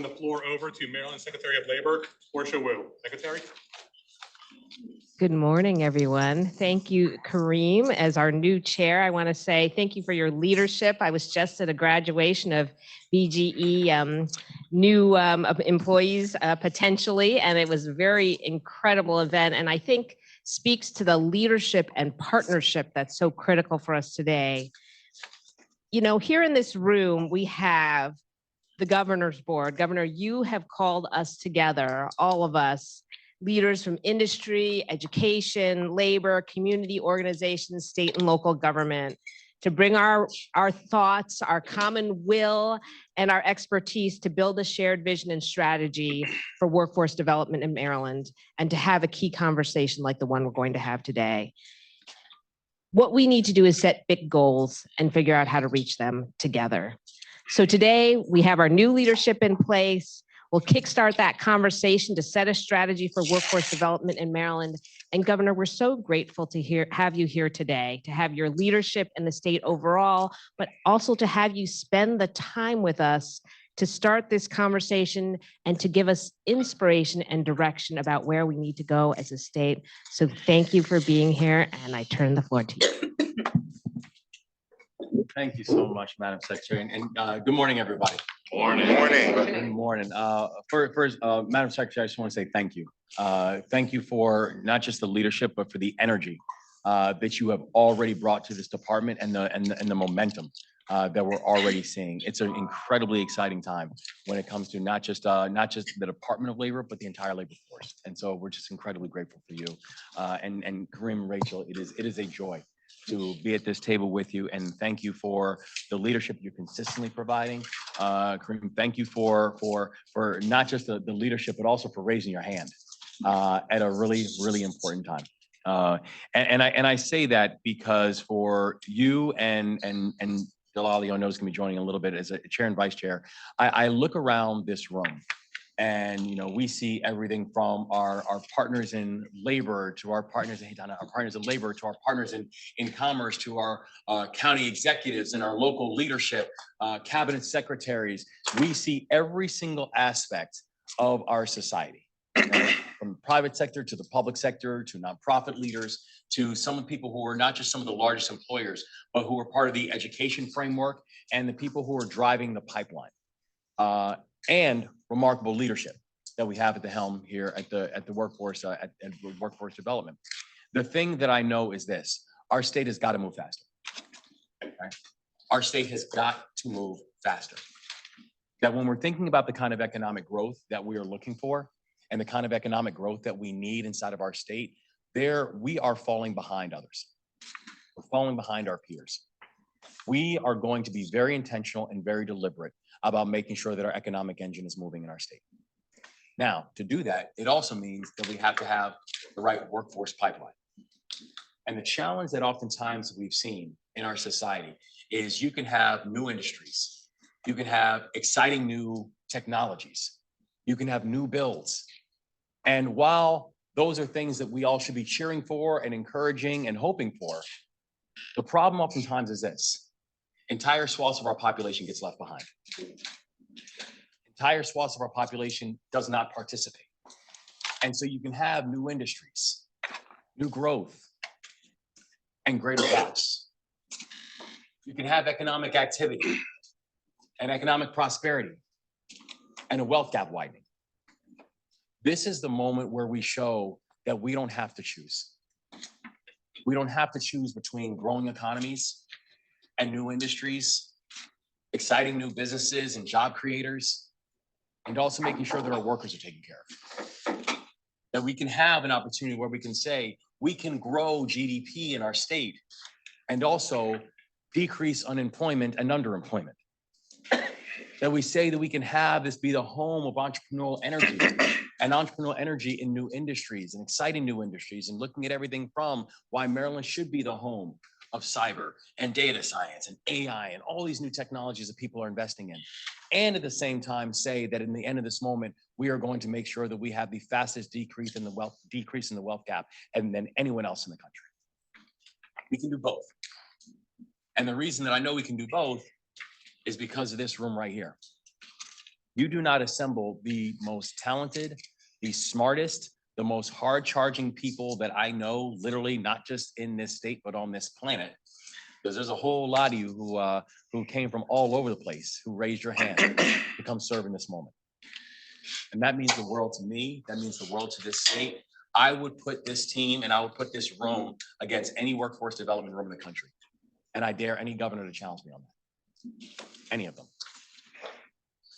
The floor over to Maryland Secretary of Labor, Portia Wu. Secretary. Good morning, everyone. Thank you, Kareem, as our new chair. I want to say thank you for your leadership. I was just at a graduation of BGE new employees potentially, and it was a very incredible event. And I think speaks to the leadership and partnership that's so critical for us today. You know, here in this room, we have the governor's board. Governor, you have called us together, all of us, leaders from industry, education, labor, community organizations, state and local government, to bring our thoughts, our common will, and our expertise to build a shared vision and strategy for workforce development in Maryland, and to have a key conversation like the one we're going to have today. What we need to do is set big goals and figure out how to reach them together. So today we have our new leadership in place. We'll kickstart that conversation to set a strategy for workforce development in Maryland. And Governor, we're so grateful to have you here today, to have your leadership in the state overall, but also to have you spend the time with us to start this conversation and to give us inspiration and direction about where we need to go as a state. So thank you for being here, and I turn the floor to you. Thank you so much, Madam Secretary, and good morning, everybody. Morning. Good morning. First, Madam Secretary, I just want to say thank you. Thank you for not just the leadership, but for the energy that you have already brought to this department and the momentum that we're already seeing. It's an incredibly exciting time when it comes to not just the Department of Labor, but the entire labor force. And so we're just incredibly grateful for you. And Kareem and Rachel, it is a joy to be at this table with you, and thank you for the leadership you're consistently providing. Kareem, thank you for not just the leadership, but also for raising your hand at a really important time. And I say that because for you and Delali, I know is going to be joining a little bit as a chair and vice chair. I look around this room, and we see everything from our partners in labor to our partners in labor to our partners in commerce to our county executives and our local leadership, cabinet secretaries. We see every single aspect of our society, from the private sector to the public sector to nonprofit leaders to some people who are not just some of the largest employers, but who are part of the education framework and the people who are driving the pipeline. And remarkable leadership that we have at the helm here at the workforce workforce development. The thing that I know is this: our state has got to move faster. Okay? Our state has got to move faster. That when we're thinking about the kind of economic growth that we are looking for and the kind of economic growth that we need inside of our state, we are falling behind others. We're falling behind our peers. We are going to be very intentional and very deliberate about making sure that our economic engine is moving in our state. Now, to do that, it also means that we have to have the right workforce pipeline. And the challenge that oftentimes we've seen in our society is you can have new industries, you can have exciting new technologies, you can have new builds. And while those are things that we all should be cheering for and encouraging and hoping for, the problem oftentimes is this: entire swaths of our population gets left behind. Entire swaths of our population does not participate. And so you can have new industries, new growth, and greater gaps. You can have economic activity and economic prosperity and a wealth gap widening. This is the moment where we show that we don't have to choose. We don't have to choose between growing economies and new industries, exciting new businesses and job creators, and also making sure that our workers are taken care of. That we can have an opportunity where we can say, we can grow GDP in our state and also decrease unemployment and underemployment. That we say that we can have this be the home of entrepreneurial energy and entrepreneurial energy in new industries and exciting new industries, and looking at everything from why Maryland should be the home of cyber and data science and AI and all these new technologies that people are investing in. And at the same time say that in the end of this moment, we are going to make sure that we have the fastest decrease in the wealth gap and than anyone else in the country. We can do both. And the reason that I know we can do both is because of this room right here. You do not assemble the most talented, the smartest, the most hard-charging people that I know, literally not just in this state, but on this planet. Because there's a whole lot of you who came from all over the place, who raised your hand to come serve in this moment. And that means the world to me. That means the world to this state. I would put this team and I would put this room against any workforce development room in the country. And I dare any governor to challenge me on that. Any of them.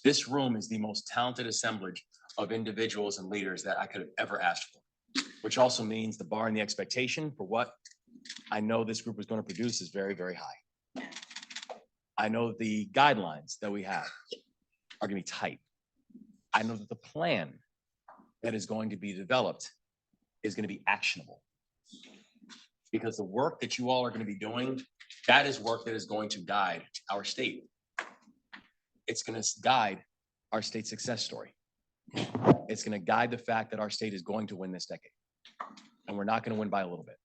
This room is the most talented assemblage of individuals and leaders that I could have ever asked for, which also means the bar and the expectation for what I know this group is going to produce is very, very high. I know the guidelines that we have are going to be tight. I know that the plan that is going to be developed is going to be actionable. Because the work that you all are going to be doing, that is work that is going to guide our state. It's going to guide our state success story. It's going to guide the fact that our state is going to win this decade. And we're not going to win by a little bit.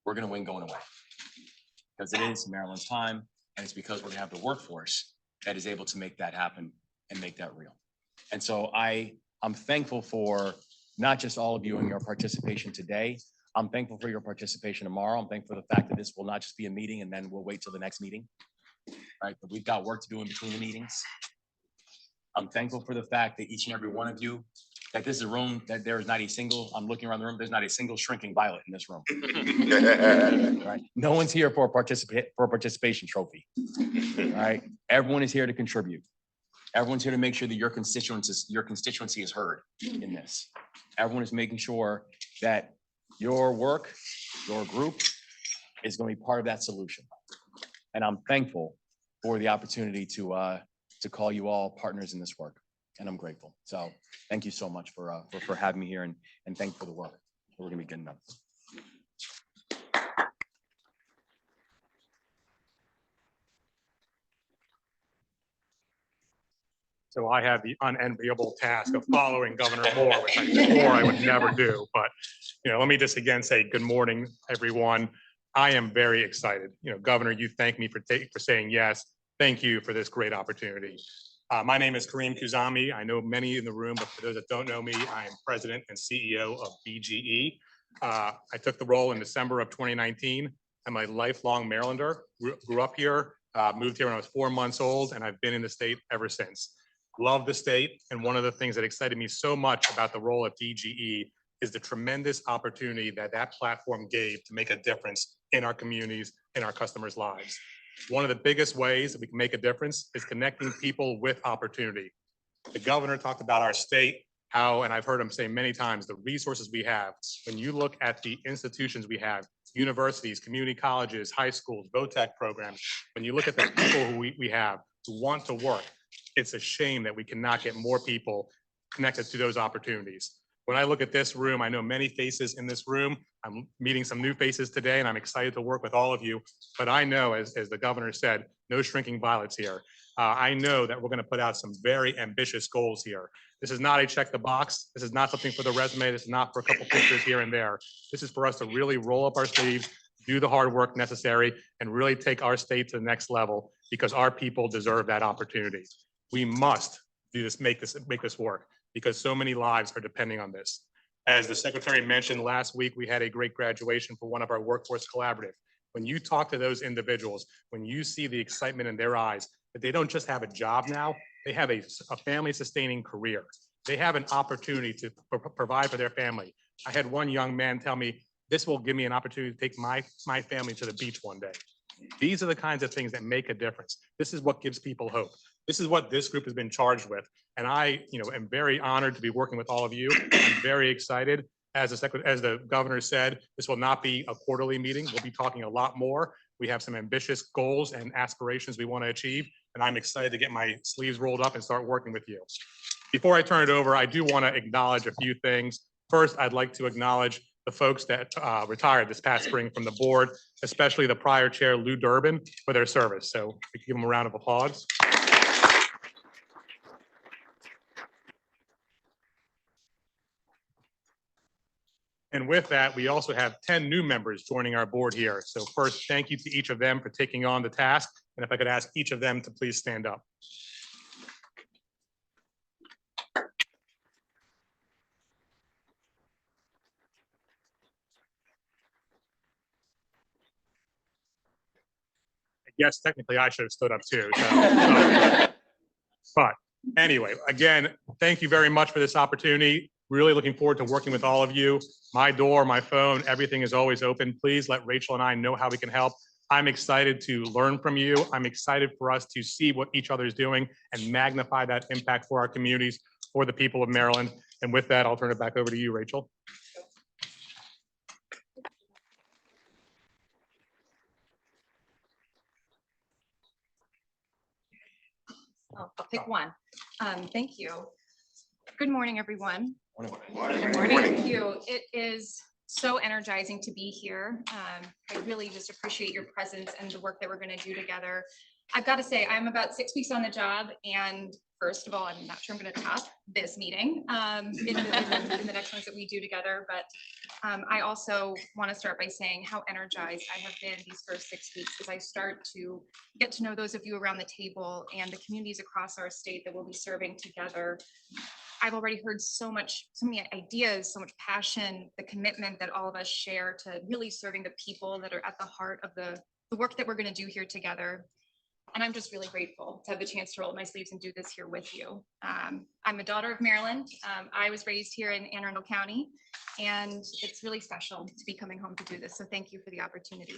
We're going to win going away. Because it is Maryland's time, and it's because we're going to have the workforce that is able to make that happen and make that real. And so I'm thankful for not just all of you and your participation today. I'm thankful for your participation tomorrow. I'm thankful for the fact that this will not just be a meeting and then we'll wait till the next meeting. Right, but we've got work to do in between the meetings. I'm thankful for the fact that each and every one of you, that this is a room that there is not a single, I'm looking around the room, there's not a single shrinking violet in this room. Right? No one's here for a participation trophy. Right? Everyone is here to contribute. Everyone's here to make sure that your constituency is heard in this. Everyone is making sure that your work, your group is going to be part of that solution. And I'm thankful for the opportunity to call you all partners in this work. And I'm grateful. So thank you so much for having me here and thank you for the work that we're gonna be getting done. So I have the unenviable task of following Governor Moore, which I swore I would never do. But, let me just again say good morning, everyone. I am very excited. Governor, you thank me for saying yes. Thank you for this great opportunity. My name is Kareem Kuzami. I know many in the room, but for those that don't know me, I am president and CEO of BGE. I took the role in December of 2019. I'm a lifelong Marylander, grew up here, moved here when I was 4 months old, and I've been in the state ever since. Love the state. And one of the things that excited me so much about the role of BGE is the tremendous opportunity that platform gave to make a difference in our communities, in our customers' lives. One of the biggest ways that we can make a difference is connecting people with opportunity. The governor talked about our state, how, and I've heard him say many times, the resources we have. When you look at the institutions we have, universities, community colleges, high schools, VOTEC programs, when you look at the people who we have who want to work, it's a shame that we cannot get more people connected to those opportunities. When I look at this room, I know many faces in this room. I'm meeting some new faces today, and I'm excited to work with all of you. But I know, as the governor said, no shrinking violets here. I know that we're going to put out some very ambitious goals here. This is not a check the box. This is not something for the resume. This is not for a couple pictures here and there. This is for us to really roll up our sleeves, do the hard work necessary, and really take our state to the next level because our people deserve that opportunity. We must do this, make this work, because so many lives are depending on this. As the secretary mentioned last week, we had a great graduation for one of our workforce collaborative. When you talk to those individuals, when you see the excitement in their eyes, that they don't just have a job now, they have a family sustaining career. They have an opportunity to provide for their family. I had one young man tell me, this will give me an opportunity to take my family to the beach one day. These are the kinds of things that make a difference. This is what gives people hope. This is what this group has been charged with. And I, am very honored to be working with all of you. I'm very excited. As the governor said, this will not be a quarterly meeting. We'll be talking a lot more. We have some ambitious goals and aspirations we want to achieve. And I'm excited to get my sleeves rolled up and start working with you. Before I turn it over, I do want to acknowledge a few things. First, I'd like to acknowledge the folks that retired this past spring from the board, especially the prior chair, Lou Durbin, for their service. So we can give them a round of applause. And with that, we also have 10 new members joining our board here. So first, thank you to each of them for taking on the task. And if I could ask each of them to please stand up. Yes, technically I should have stood up too. But anyway, again, thank you very much for this opportunity. Really looking forward to working with all of you. My door, my phone, everything is always open. Please let Rachel and I know how we can help. I'm excited to learn from you. I'm excited for us to see what each other is doing and magnify that impact for our communities, for the people of Maryland. And with that, I'll turn it back over to you, Rachel. I'll pick one. Thank you. Good morning, everyone. Good morning. Thank you. It is so energizing to be here. I really just appreciate your presence and the work that we're going to do together. I've got to say, I'm about 6 weeks on the job, and first of all, I'm not sure I'm going to top this meeting in the next ones that we do together. But I also want to start by saying how energized I have been these first 6 weeks as I start to get to know those of you around the table and the communities across our state that we'll be serving together. I've already heard so many ideas, so much passion, the commitment that all of us share to really serving the people that are at the heart of the work that we're going to do here together. And I'm just really grateful to have the chance to roll up my sleeves and do this here with you. I'm a daughter of Maryland. I was raised here in Anne Arundel County, and it's really special to be coming home to do this. So thank you for the opportunity.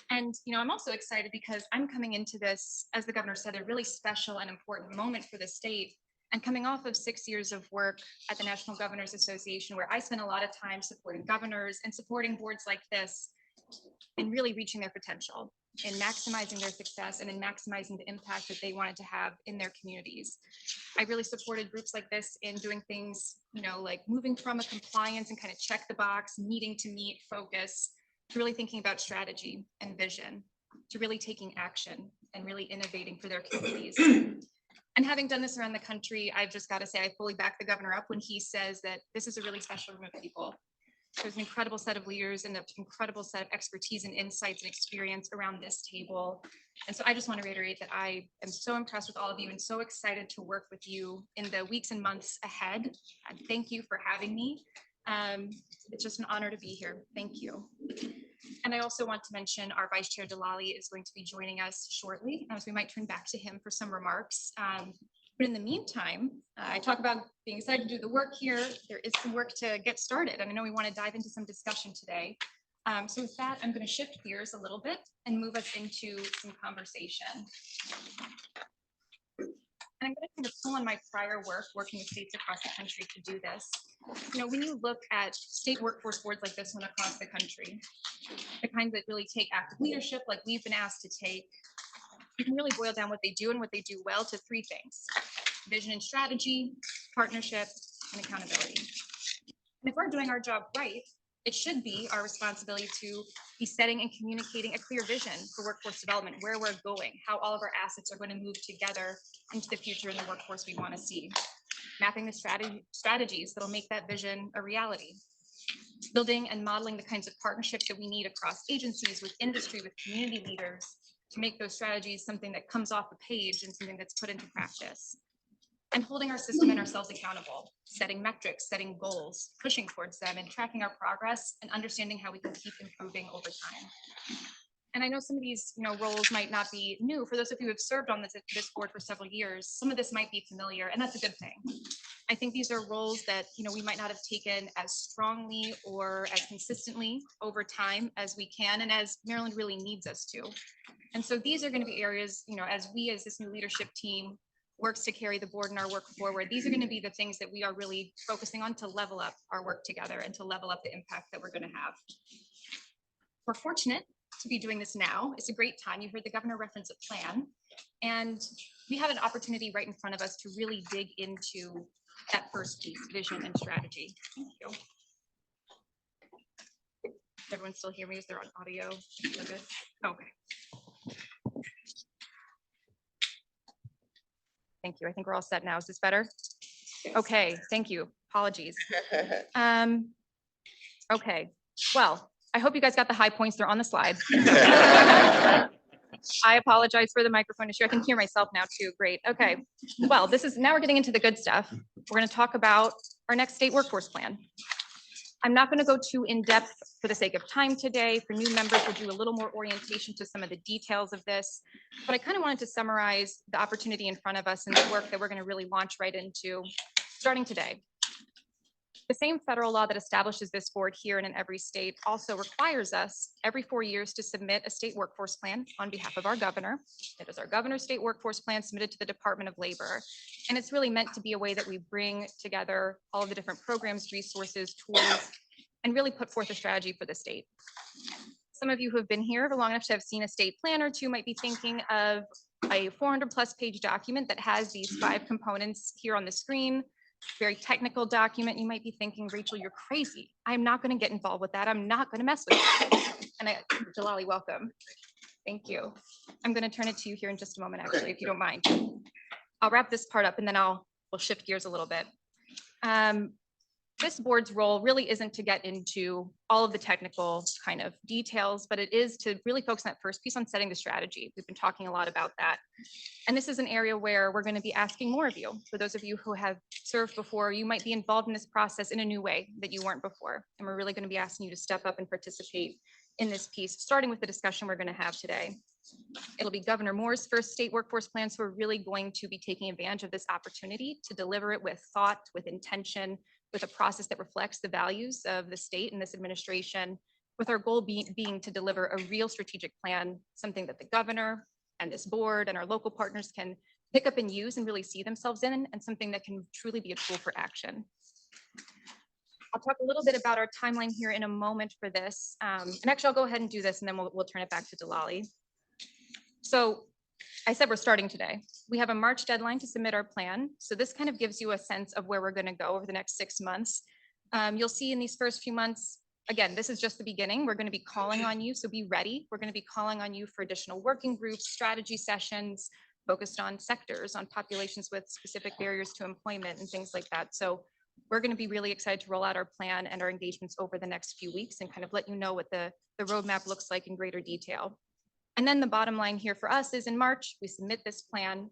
And, I'm also excited because I'm coming into this, as the governor said, a really special and important moment for the state. And coming off of 6 years of work at the National Governors Association, where I spent a lot of time supporting governors and supporting boards like this in really reaching their potential, in maximizing their success, and in maximizing the impact that they wanted to have in their communities. I really supported groups like this in doing things, like moving from a compliance and kind of check the box, meeting to meet focus, to really thinking about strategy and vision, to really taking action and really innovating for their communities. And having done this around the country, I've just got to say, I fully back the governor up when he says that this is a really special room of people. There's an incredible set of leaders and an incredible set of expertise and insights and experience around this table. And so I just want to reiterate that I am so impressed with all of you and so excited to work with you in the weeks and months ahead. And thank you for having me. It's just an honor to be here. Thank you. And I also want to mention our Vice Chair Delali is going to be joining us shortly, so we might turn back to him for some remarks. But in the meantime, I talk about being excited to do the work here. There is some work to get started, and I know we want to dive into some discussion today. So with that, I'm going to shift gears a little bit and move us into some conversation. And I'm going to kind of pull on my prior work working with states across the country to do this. When you look at state workforce boards like this one across the country, the kinds that really take active leadership like we've been asked to take, you can really boil down what they do and what they do well to three things: vision and strategy, partnership, and accountability. And if we're doing our job right, it should be our responsibility to be setting and communicating a clear vision for workforce development, where we're going, how all of our assets are going to move together into the future in the workforce we want to see. Mapping the strategies that'll make that vision a reality. Building and modeling the kinds of partnerships that we need across agencies, with industry, with community leaders, to make those strategies something that comes off the page and something that's put into practice. And holding our system and ourselves accountable, setting metrics, setting goals, pushing towards them, and tracking our progress, and understanding how we can keep improving over time. And I know some of these roles might not be new. For those of you who have served on this board for several years, some of this might be familiar, and that's a good thing. I think these are roles that we might not have taken as strongly or as consistently over time as we can, and as Maryland really needs us to. And so these are going to be areas, as this new leadership team works to carry the board and our work forward, these are going to be the things that we are really focusing on to level up our work together and to level up the impact that we're going to have. We're fortunate to be doing this now. It's a great time. You heard the governor reference a plan, and we have an opportunity right in front of us to really dig into that first piece: vision and strategy. Thank you. Does everyone still hear me? Is there on audio? Good? Okay. Thank you. I think we're all set now. Is this better? Okay, thank you. Apologies. Okay, well, I hope you guys got the high points. They're on the slide. I apologize for the microphone issue. I can hear myself now too. Great. Okay, well, now we're getting into the good stuff. We're going to talk about our next state workforce plan. I'm not going to go too in-depth for the sake of time today. For new members, we'll do a little more orientation to some of the details of this. But I kind of wanted to summarize the opportunity in front of us and the work that we're going to really launch right into starting today. The same federal law that establishes this board here and in every state also requires us every 4 years to submit a state workforce plan on behalf of our governor. It is our governor's state workforce plan submitted to the Department of Labor. And it's really meant to be a way that we bring together all of the different programs, resources, tools, and really put forth a strategy for the state. Some of you who have been here for long enough to have seen a state plan or two might be thinking of a 400+ page document that has these 5 components here on the screen. Very technical document. You might be thinking, Rachel, you're crazy. I'm not going to get involved with that. I'm not going to mess with it. And Jalali, welcome. Thank you. I'm going to turn it to you here in just a moment, actually, if you don't mind. I'll wrap this part up and then we'll shift gears a little bit. This board's role really isn't to get into all of the technical kind of details, but it is to really focus on that first piece on setting the strategy. We've been talking a lot about that. And this is an area where we're going to be asking more of you. For those of you who have served before, you might be involved in this process in a new way that you weren't before. And we're really going to be asking you to step up and participate in this piece, starting with the discussion we're going to have today. It'll be Governor Moore's first state workforce plan, so we're really going to be taking advantage of this opportunity to deliver it with thought, with intention, with a process that reflects the values of the state and this administration, with our goal being to deliver a real strategic plan, something that the governor and this board and our local partners can pick up and use and really see themselves in, and something that can truly be a tool for action. I'll talk a little bit about our timeline here in a moment for this. And actually, I'll go ahead and do this, and then we'll turn it back to Jalali. So I said we're starting today. We have a March deadline to submit our plan. So this kind of gives you a sense of where we're going to go over the next 6 months. You'll see in these first few months, again, this is just the beginning. We're going to be calling on you, so be ready. We're going to be calling on you for additional working groups, strategy sessions, focused on sectors, on populations with specific barriers to employment and things like that. So we're going to be really excited to roll out our plan and our engagements over the next few weeks and kind of let you know what the roadmap looks like in greater detail. And then the bottom line here for us is in March, we submit this plan,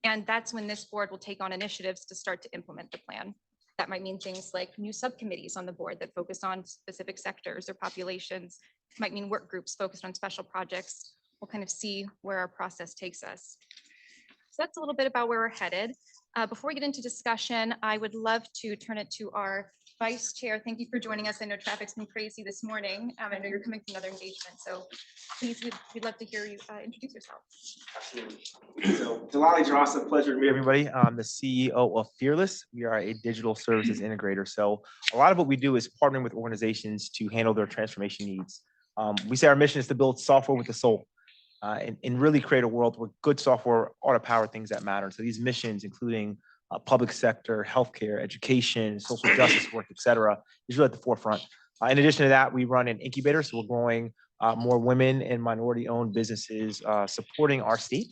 and that's when this board will take on initiatives to start to implement the plan. That might mean things like new subcommittees on the board that focus on specific sectors or populations. It might mean work groups focused on special projects. We'll kind of see where our process takes us. So that's a little bit about where we're headed. Before we get into discussion, I would love to turn it to our Vice Chair. Thank you for joining us. I know traffic's been crazy this morning. I know you're coming from another engagement, so please, we'd love to hear you introduce yourself. Absolutely. So Jalali Jarasa, pleasure to meet everybody. I'm the CEO of Fearless. We are a digital services integrator. So a lot of what we do is partnering with organizations to handle their transformation needs. We say our mission is to build software with a soul. And really create a world where good software ought to power things that matter. So these missions, including public sector, healthcare, education, social justice work, et cetera, is really at the forefront. In addition to that, we run an incubator. So we're growing more women and minority-owned businesses supporting our state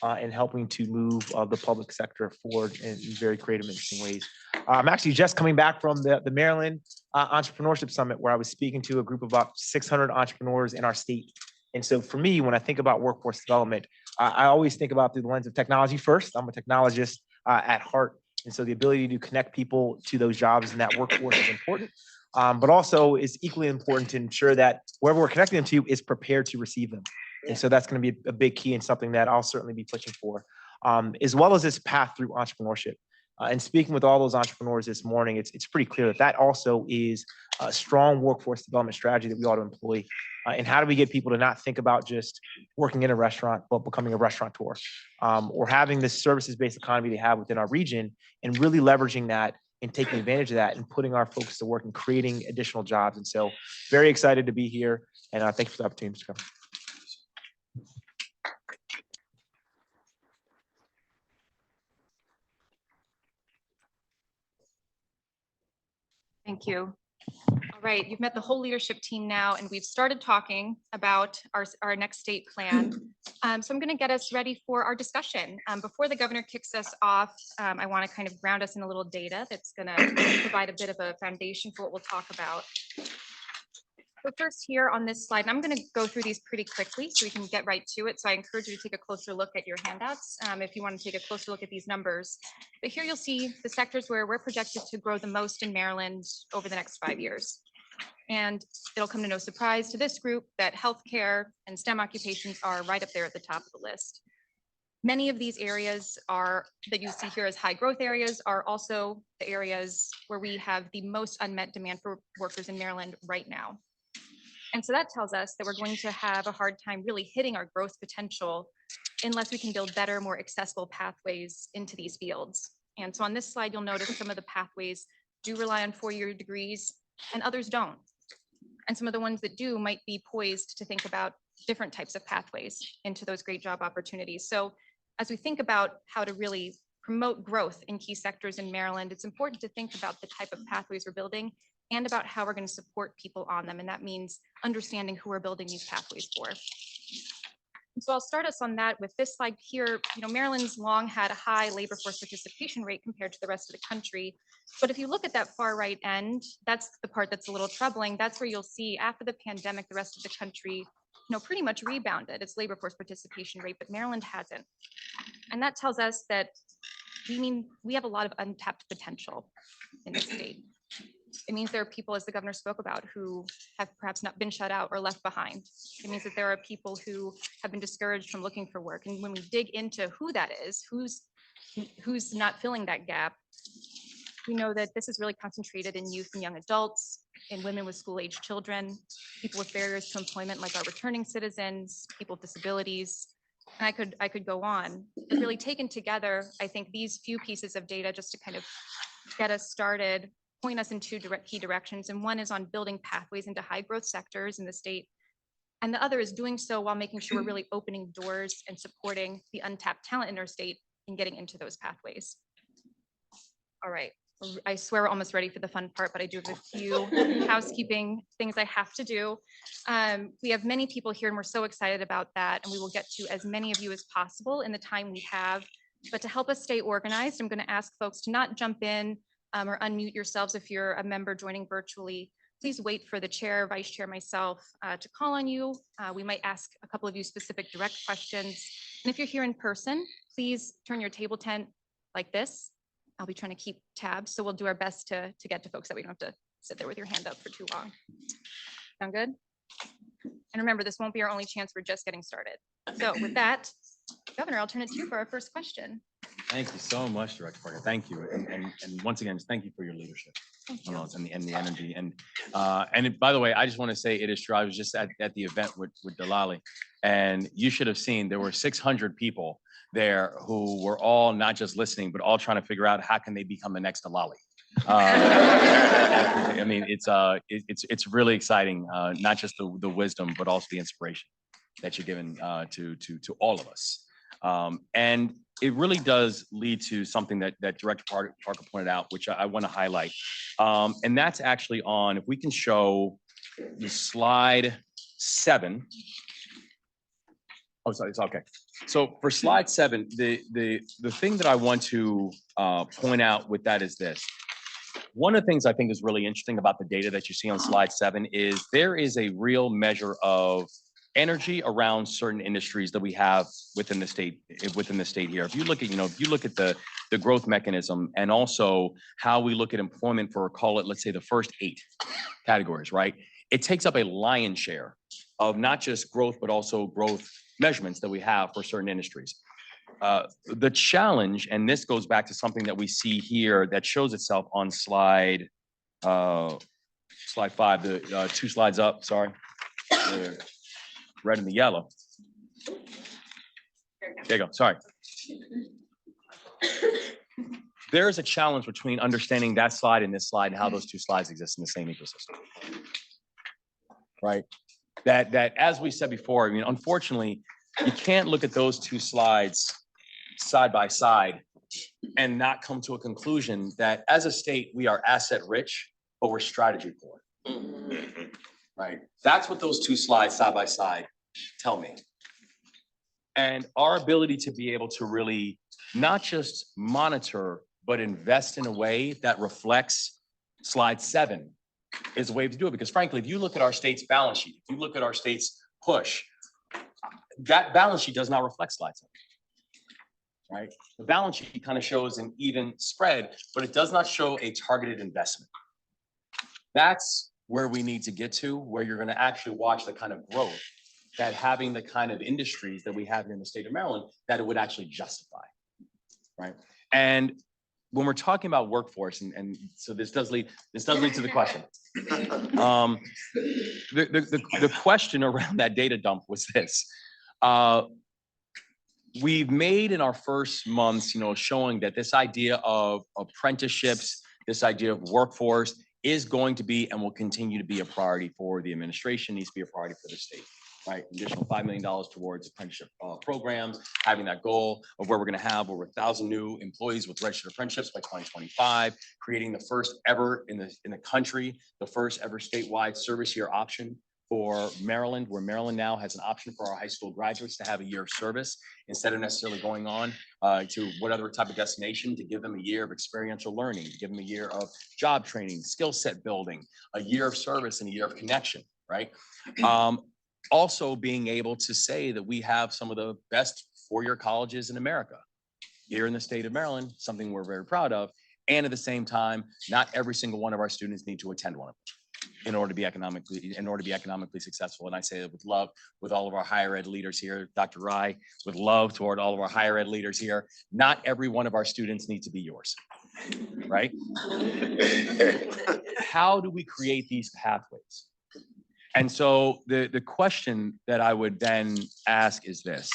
and helping to move the public sector forward in very creative, interesting ways. I'm actually just coming back from the Maryland Entrepreneurship Summit, where I was speaking to a group of about 600 entrepreneurs in our state. And so for me, when I think about workforce development, I always think about through the lens of technology first. I'm a technologist at heart. And so the ability to connect people to those jobs and that workforce is important, but also is equally important to ensure that whoever we're connecting them to is prepared to receive them. And so that's going to be a big key and something that I'll certainly be pushing for, as well as this path through entrepreneurship. And speaking with all those entrepreneurs this morning, it's pretty clear that that also is a strong workforce development strategy that we ought to employ. And how do we get people to not think about just working in a restaurant, but becoming a restaurateur, or having this services-based economy they have within our region, and really leveraging that and taking advantage of that and putting our folks to work and creating additional jobs. And so very excited to be here, and thank you for the opportunity to come. Thank you. All right, you've met the whole leadership team now, and we've started talking about our next state plan. So I'm going to get us ready for our discussion. Before the governor kicks us off, I want to kind of ground us in a little data that's going to provide a bit of a foundation for what we'll talk about. So first here on this slide, and I'm going to go through these pretty quickly so we can get right to it. So I encourage you to take a closer look at your handouts if you want to take a closer look at these numbers. But here you'll see the sectors where we're projected to grow the most in Maryland over the next 5 years. And it'll come to no surprise to this group that healthcare and STEM occupations are right up there at the top of the list. Many of these areas that you see here as high growth areas are also the areas where we have the most unmet demand for workers in Maryland right now. And so that tells us that we're going to have a hard time really hitting our growth potential unless we can build better, more accessible pathways into these fields. And so on this slide, you'll notice some of the pathways do rely on four-year degrees and others don't. And some of the ones that do might be poised to think about different types of pathways into those great job opportunities. So as we think about how to really promote growth in key sectors in Maryland, it's important to think about the type of pathways we're building and about how we're going to support people on them. And that means understanding who we're building these pathways for. So I'll start us on that with this slide here. Maryland's long had a high labor force participation rate compared to the rest of the country. But if you look at that far right end, that's the part that's a little troubling. That's where you'll see after the pandemic, the rest of the country, pretty much rebounded its labor force participation rate, but Maryland hasn't. And that tells us that we have a lot of untapped potential in the state. It means there are people, as the governor spoke about, who have perhaps not been shut out or left behind. It means that there are people who have been discouraged from looking for work. And when we dig into who that is, who's not filling that gap, we know that this is really concentrated in youth and young adults, in women with school-age children, people with barriers to employment like our returning citizens, people with disabilities. And I could go on. But really taken together, I think these few pieces of data just to kind of get us started point us in two key directions. And one is on building pathways into high growth sectors in the state. And the other is doing so while making sure we're really opening doors and supporting the untapped talent in our state and getting into those pathways. All right, I swear we're almost ready for the fun part, but I do have a few housekeeping things I have to do. We have many people here and we're so excited about that. And we will get to as many of you as possible in the time we have. But to help us stay organized, I'm going to ask folks to not jump in or unmute yourselves if you're a member joining virtually. Please wait for the chair, vice chair, myself to call on you. We might ask a couple of you specific direct questions. And if you're here in person, please turn your table tent like this. I'll be trying to keep tabs, so we'll do our best to get to folks that we don't have to sit there with your hand up for too long. Sound good? And remember, this won't be our only chance. We're just getting started. So with that, Governor, I'll turn it to you for our first question. Thank you so much, Director Parker. Thank you. And once again, just thank you for your leadership and the energy. And by the way, I just want to say it is true. I was just at the event with Delali, and you should have seen there were 600 people there who were all not just listening, but all trying to figure out how can they become the next Delali. I mean, it's really exciting, not just the wisdom, but also the inspiration that you're giving to all of us. And it really does lead to something that Director Parker pointed out, which I want to highlight. And that's actually on, if we can show the slide 7. Oh, sorry, it's okay. So for slide 7, the thing that I want to point out with that is this. One of the things I think is really interesting about the data that you see on slide 7 is there is a real measure of energy around certain industries that we have within the state here. If you look at, the growth mechanism and also how we look at employment for, call it, let's say the first 8 categories, right? It takes up a lion's share of not just growth, but also growth measurements that we have for certain industries. The challenge, and this goes back to something that we see here that shows itself on slide 5, the 2 slides up, sorry. Red and the yellow. There you go, sorry. There is a challenge between understanding that slide and this slide and how those 2 slides exist in the same ecosystem. Right? That as we said before, I mean, unfortunately, you can't look at those 2 slides side by side and not come to a conclusion that as a state, we are asset rich, but we're strategy poor. Right? That's what those 2 slides side by side tell me. And our ability to be able to really not just monitor, but invest in a way that reflects slide 7 is a way to do it. Because frankly, if you look at our state's balance sheet, if you look at our state's push, that balance sheet does not reflect slide 7. Right? The balance sheet kind of shows an even spread, but it does not show a targeted investment. That's where we need to get to, where you're going to actually watch the kind of growth that having the kind of industries that we have here in the state of Maryland, that it would actually justify, right? And when we're talking about workforce, and so this does lead to the question. The question around that data dump was this. We've made in our first months, showing that this idea of apprenticeships, this idea of workforce is going to be and will continue to be a priority for the administration, needs to be a priority for the state, right? Additional $5 million towards apprenticeship programs, having that goal of where we're going to have over 1,000 new employees with registered apprenticeships by 2025, creating the first ever in the country, the first ever statewide service year option for Maryland, where Maryland now has an option for our high school graduates to have a year of service instead of necessarily going on to whatever type of destination, to give them a year of experiential learning, to give them a year of job training, skill set building, a year of service and a year of connection, right? Also being able to say that we have some of the best four-year colleges in America here in the state of Maryland, something we're very proud of. And at the same time, not every single one of our students need to attend one of them in order to be economically successful. And I say that with love, with all of our higher ed leaders here, Dr. Rai, with love toward all of our higher ed leaders here, not every one of our students needs to be yours, right? How do we create these pathways? And so the question that I would then ask is this.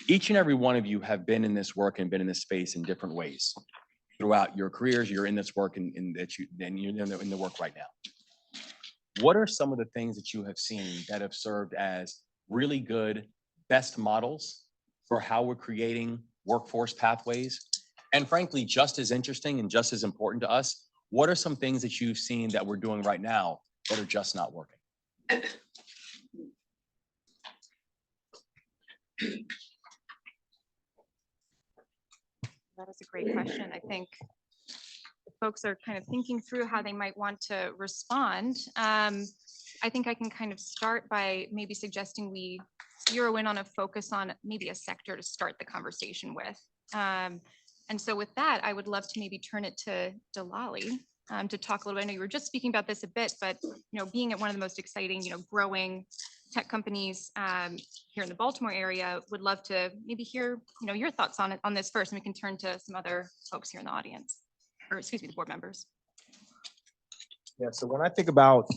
Each and every one of you have been in this work and been in this space in different ways. Throughout your careers, you're in this work and you're in the work right now. What are some of the things that you have seen that have served as really good, best models for how we're creating workforce pathways? And frankly, just as interesting and just as important to us, what are some things that you've seen that we're doing right now that are just not working? That is a great question. I think folks are kind of thinking through how they might want to respond. I think I can kind of start by maybe suggesting we zero in on a focus on maybe a sector to start the conversation with. And so with that, I would love to maybe turn it to Delali to talk a little bit. I know you were just speaking about this a bit, but being at one of the most exciting, growing tech companies here in the Baltimore area, would love to maybe hear, your thoughts on this first, and we can turn to some other folks here in the audience, or excuse me, the board members. Yeah, so when I think about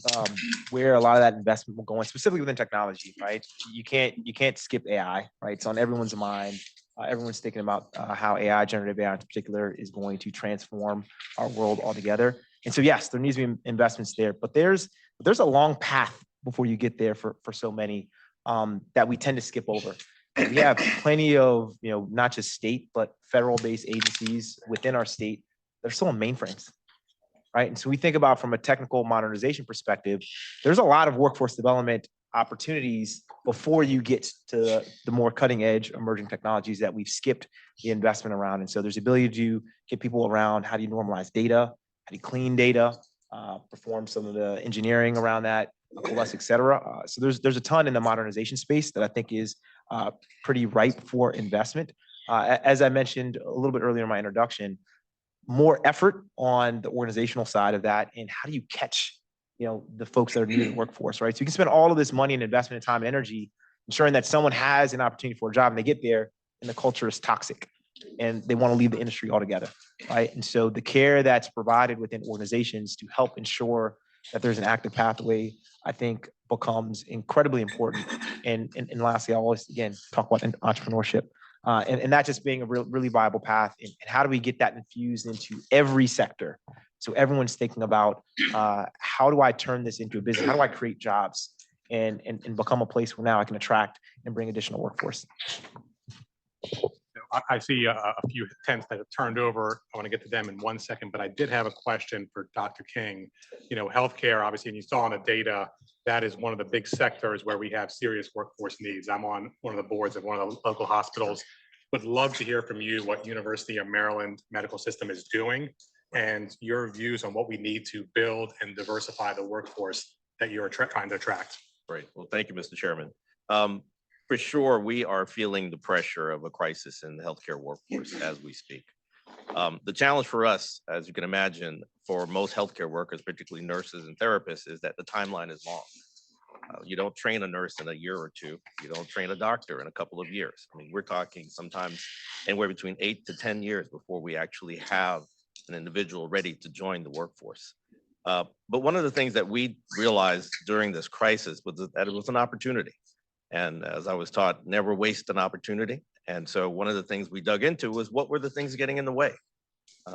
where a lot of that investment will go in, specifically within technology, right? You can't skip AI, right? It's on everyone's mind. Everyone's thinking about how AI, generative AI in particular, is going to transform our world altogether. And so yes, there needs to be investments there, but there's a long path before you get there for so many that we tend to skip over. And we have plenty of, not just state, but federal-based agencies within our state that are still on mainframes, right? And so we think about from a technical modernization perspective, there's a lot of workforce development opportunities before you get to the more cutting edge emerging technologies that we've skipped the investment around. And so there's the ability to get people around how do you normalize data, how do you clean data, perform some of the engineering around that, coalesce, et cetera. So there's a ton in the modernization space that I think is pretty ripe for investment. As I mentioned a little bit earlier in my introduction, more effort on the organizational side of that, and how do you catch the folks that are needed in the workforce, right? So you can spend all of this money and investment and time and energy ensuring that someone has an opportunity for a job and they get there and the culture is toxic and they want to leave the industry altogether, right? And so the care that's provided within organizations to help ensure that there's an active pathway, I think becomes incredibly important. And lastly, I always, again, talk about entrepreneurship and that just being a really viable path. And how do we get that infused into every sector? So everyone's thinking about how do I turn this into a business? How do I create jobs and become a place where now I can attract and bring additional workforce? I see a few tents that have turned over. I want to get to them in 1 second, but I did have a question for Dr. King. Healthcare, obviously, and you saw in the data, that is one of the big sectors where we have serious workforce needs. I'm on one of the boards of one of the local hospitals. Would love to hear from you what University of Maryland Medical System is doing and your views on what we need to build and diversify the workforce that you're trying to attract. Great. Well, thank you, Mr. Chairman. For sure, we are feeling the pressure of a crisis in the healthcare workforce as we speak. The challenge for us, as you can imagine, for most healthcare workers, particularly nurses and therapists, is that the timeline is long. You don't train a nurse in a year or two. You don't train a doctor in a couple of years. I mean, we're talking sometimes anywhere between 8 to 10 years before we actually have an individual ready to join the workforce. But one of the things that we realized during this crisis was that it was an opportunity. And as I was taught, never waste an opportunity. And so one of the things we dug into was what were the things getting in the way?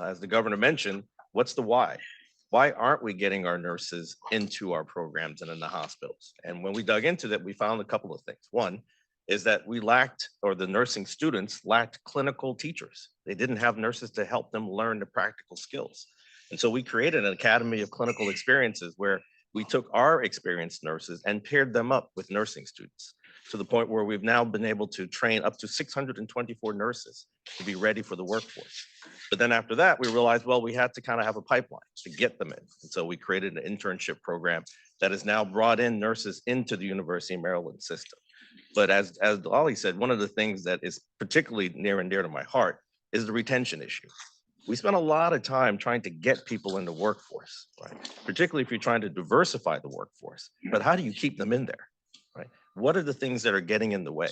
As the governor mentioned, what's the why? Why aren't we getting our nurses into our programs and in the hospitals? And when we dug into that, we found a couple of things. One is that we lacked, or the nursing students lacked clinical teachers. They didn't have nurses to help them learn the practical skills. And so we created an academy of clinical experiences where we took our experienced nurses and paired them up with nursing students, to the point where we've now been able to train up to 624 nurses to be ready for the workforce. But then after that, we realized, well, we had to kind of have a pipeline to get them in. And so we created an internship program that has now brought in nurses into the University of Maryland system. But as Ollie said, one of the things that is particularly near and dear to my heart is the retention issue. We spend a lot of time trying to get people in the workforce, right? Particularly if you're trying to diversify the workforce, but how do you keep them in there, right? What are the things that are getting in the way?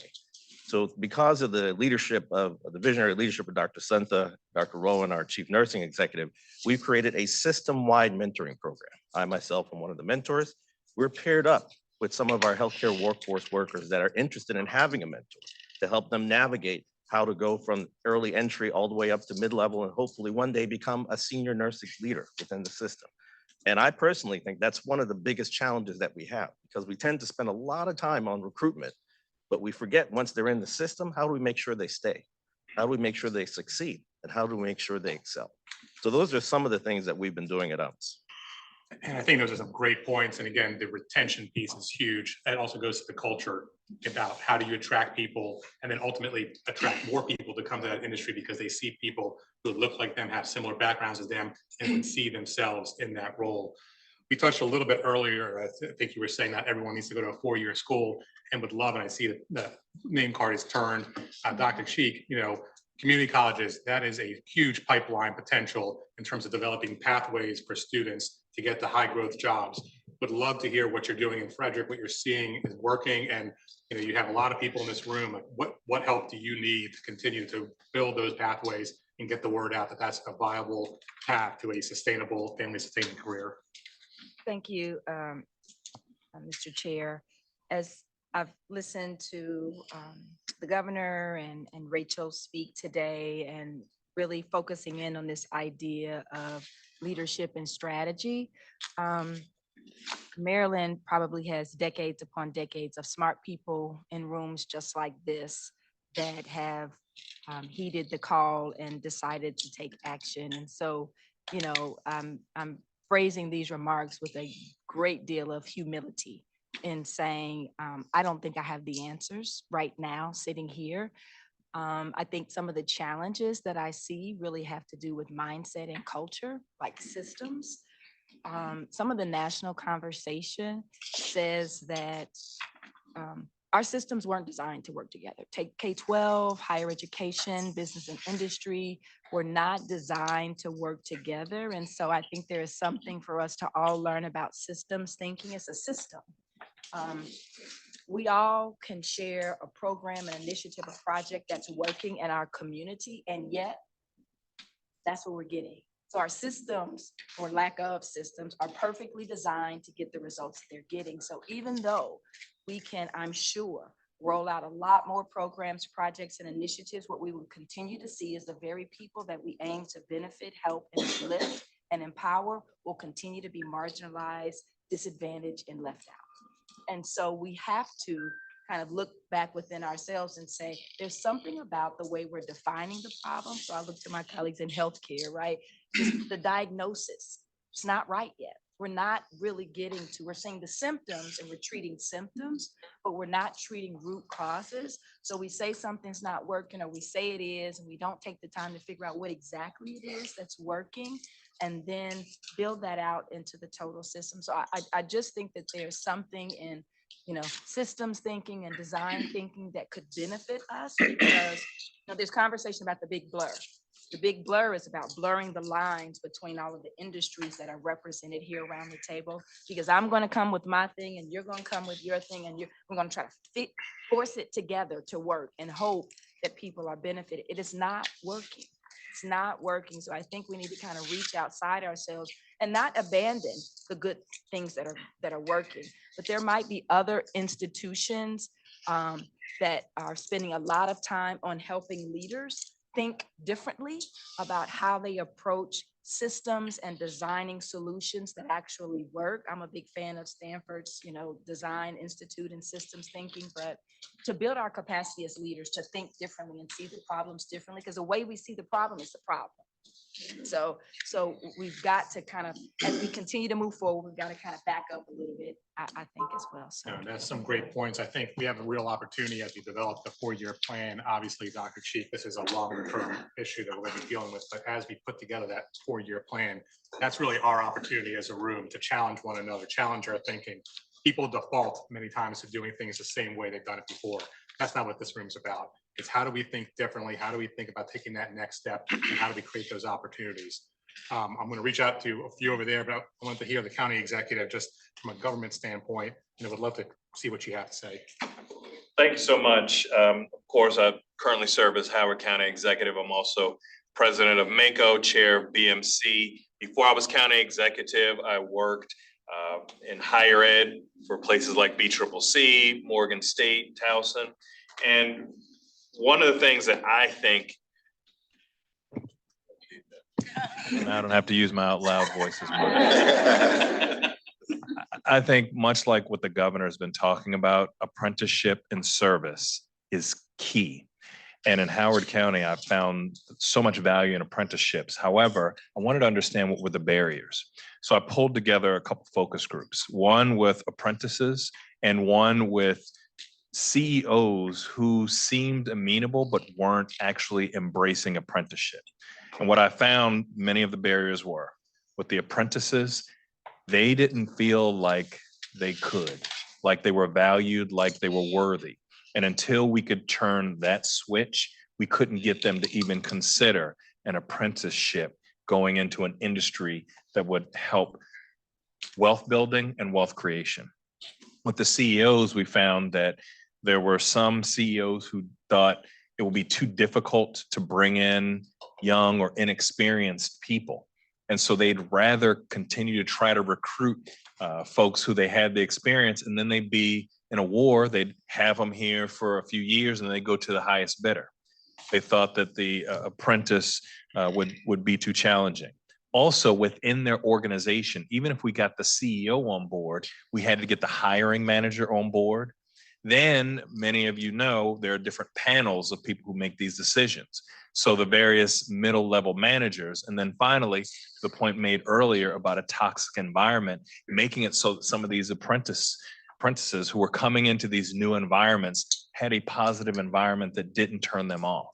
So because of the leadership of the visionary leadership of Dr. Santha, Dr. Rowan, our chief nursing executive, we've created a system-wide mentoring program. I myself am one of the mentors. We're paired up with some of our healthcare workforce workers that are interested in having a mentor to help them navigate how to go from early entry all the way up to mid-level and hopefully one day become a senior nursing leader within the system. And I personally think that's one of the biggest challenges that we have, because we tend to spend a lot of time on recruitment, but we forget once they're in the system, how do we make sure they stay? How do we make sure they succeed? And how do we make sure they excel? So those are some of the things that we've been doing at UMS. And I think those are some great points. And again, the retention piece is huge. It also goes to the culture about how do you attract people and then ultimately attract more people to come to that industry because they see people who look like them, have similar backgrounds as them, and can see themselves in that role. We touched a little bit earlier, I think you were saying not everyone needs to go to a four-year school and would love, and I see that the name card is turned, Dr. Cheek, community colleges, that is a huge pipeline potential in terms of developing pathways for students to get to high growth jobs. Would love to hear what you're doing in Frederick, what you're seeing is working. And you have a lot of people in this room. What help do you need to continue to build those pathways and get the word out that that's a viable path to a sustainable, family sustaining career? Thank you, Mr. Chair. As I've listened to the governor and Rachel speak today and really focusing in on this idea of leadership and strategy, Maryland probably has decades upon decades of smart people in rooms just like this that have heeded the call and decided to take action. And so, I'm phrasing these remarks with a great deal of humility in saying, I don't think I have the answers right now sitting here. I think some of the challenges that I see really have to do with mindset and culture, like systems. Some of the national conversation says that our systems weren't designed to work together. Take K-12, higher education, business and industry were not designed to work together. And so I think there is something for us to all learn about systems thinking. It's a system. We all can share a program, an initiative, a project that's working in our community, and yet that's what we're getting. So our systems, or lack of systems, are perfectly designed to get the results they're getting. So even though we can, I'm sure, roll out a lot more programs, projects, and initiatives, what we will continue to see is the very people that we aim to benefit, help, and uplift and empower will continue to be marginalized, disadvantaged, and left out. And so we have to kind of look back within ourselves and say, there's something about the way we're defining the problem. So I look to my colleagues in healthcare, right? Just the diagnosis, it's not right yet. We're not really getting to, we're seeing the symptoms and we're treating symptoms, but we're not treating root causes. So we say something's not working, or we say it is, and we don't take the time to figure out what exactly it is that's working, and then build that out into the total system. So I just think that there's something in, systems thinking and design thinking that could benefit us, because there's conversation about the big blur. The big blur is about blurring the lines between all of the industries that are represented here around the table. Because I'm gonna come with my thing and you're gonna come with your thing and we're gonna try to force it together to work and hope that people are benefited. It is not working. It's not working. So I think we need to kind of reach outside ourselves and not abandon the good things that are working. But there might be other institutions that are spending a lot of time on helping leaders think differently about how they approach systems and designing solutions that actually work. I'm a big fan of Stanford's, Design Institute and systems thinking, but to build our capacity as leaders to think differently and see the problems differently, because the way we see the problem is the problem. So we've got to kind of, as we continue to move forward, we've got to kind of back up a little bit, I think as well. So Yeah, that's some great points. I think we have a real opportunity as we develop the 4-year plan. Obviously, Dr. Cheek, this is a longer term issue that we're going to be dealing with, but as we put together that 4-year plan, that's really our opportunity as a room to challenge one another, challenge our thinking. People default many times to doing things the same way they've done it before. That's not what this room's about. It's how do we think differently? How do we think about taking that next step? And how do we create those opportunities? I'm going to reach out to a few over there, but I want to hear the county executive just from a government standpoint, and I would love to see what you have to say. Thank you so much. Of course, I currently serve as Howard County Executive. I'm also president of MACO, chair of BMC. Before I was county executive, I worked in higher ed for places like BCCC, Morgan State, Towson. And one of the things that I think, and I don't have to use my out loud voice as much. I think much like what the governor has been talking about, apprenticeship and service is key. And in Howard County, I've found so much value in apprenticeships. However, I wanted to understand what were the barriers. So I pulled together a couple focus groups, one with apprentices and one with CEOs who seemed amenable but weren't actually embracing apprenticeship. And what I found, many of the barriers were with the apprentices, they didn't feel like they could, like they were valued, like they were worthy. And until we could turn that switch, we couldn't get them to even consider an apprenticeship going into an industry that would help wealth building and wealth creation. With the CEOs, we found that there were some CEOs who thought it would be too difficult to bring in young or inexperienced people. And so they'd rather continue to try to recruit folks who they had the experience, and then they'd be in a war, they'd have them here for a few years and they go to the highest bidder. They thought that the apprentice would be too challenging. Also within their organization, even if we got the CEO on board, we had to get the hiring manager on board. Then many of you know there are different panels of people who make these decisions. So the various middle level managers, and then finally, the point made earlier about a toxic environment, making it so that some of these apprentices who were coming into these new environments had a positive environment that didn't turn them off.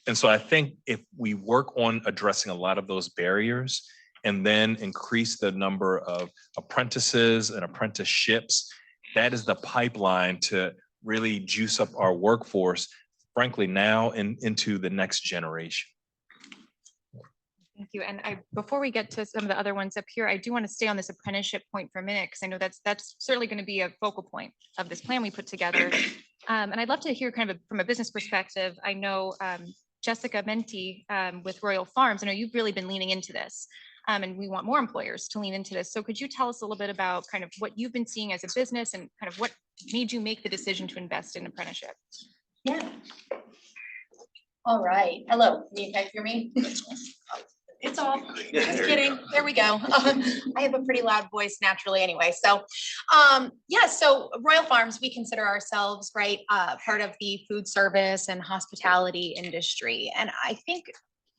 And so I think if we work on addressing a lot of those barriers and then increase the number of apprentices and apprenticeships, that is the pipeline to really juice up our workforce, frankly, now and into the next generation. Thank you. And before we get to some of the other ones up here, I do want to stay on this apprenticeship point for a minute, because I know that's certainly going to be a focal point of this plan we put together. And I'd love to hear kind of from a business perspective. I know Jessica Menti with Royal Farms, I know you've really been leaning into this. And we want more employers to lean into this. So could you tell us a little bit about kind of what you've been seeing as a business and kind of what made you make the decision to invest in apprenticeship? Yeah. All right. Hello. Can you guys hear me? It's off. Just kidding. There we go. I have a pretty loud voice naturally anyway. So yeah, so Royal Farms, we consider ourselves, right, part of the food service and hospitality industry. And I think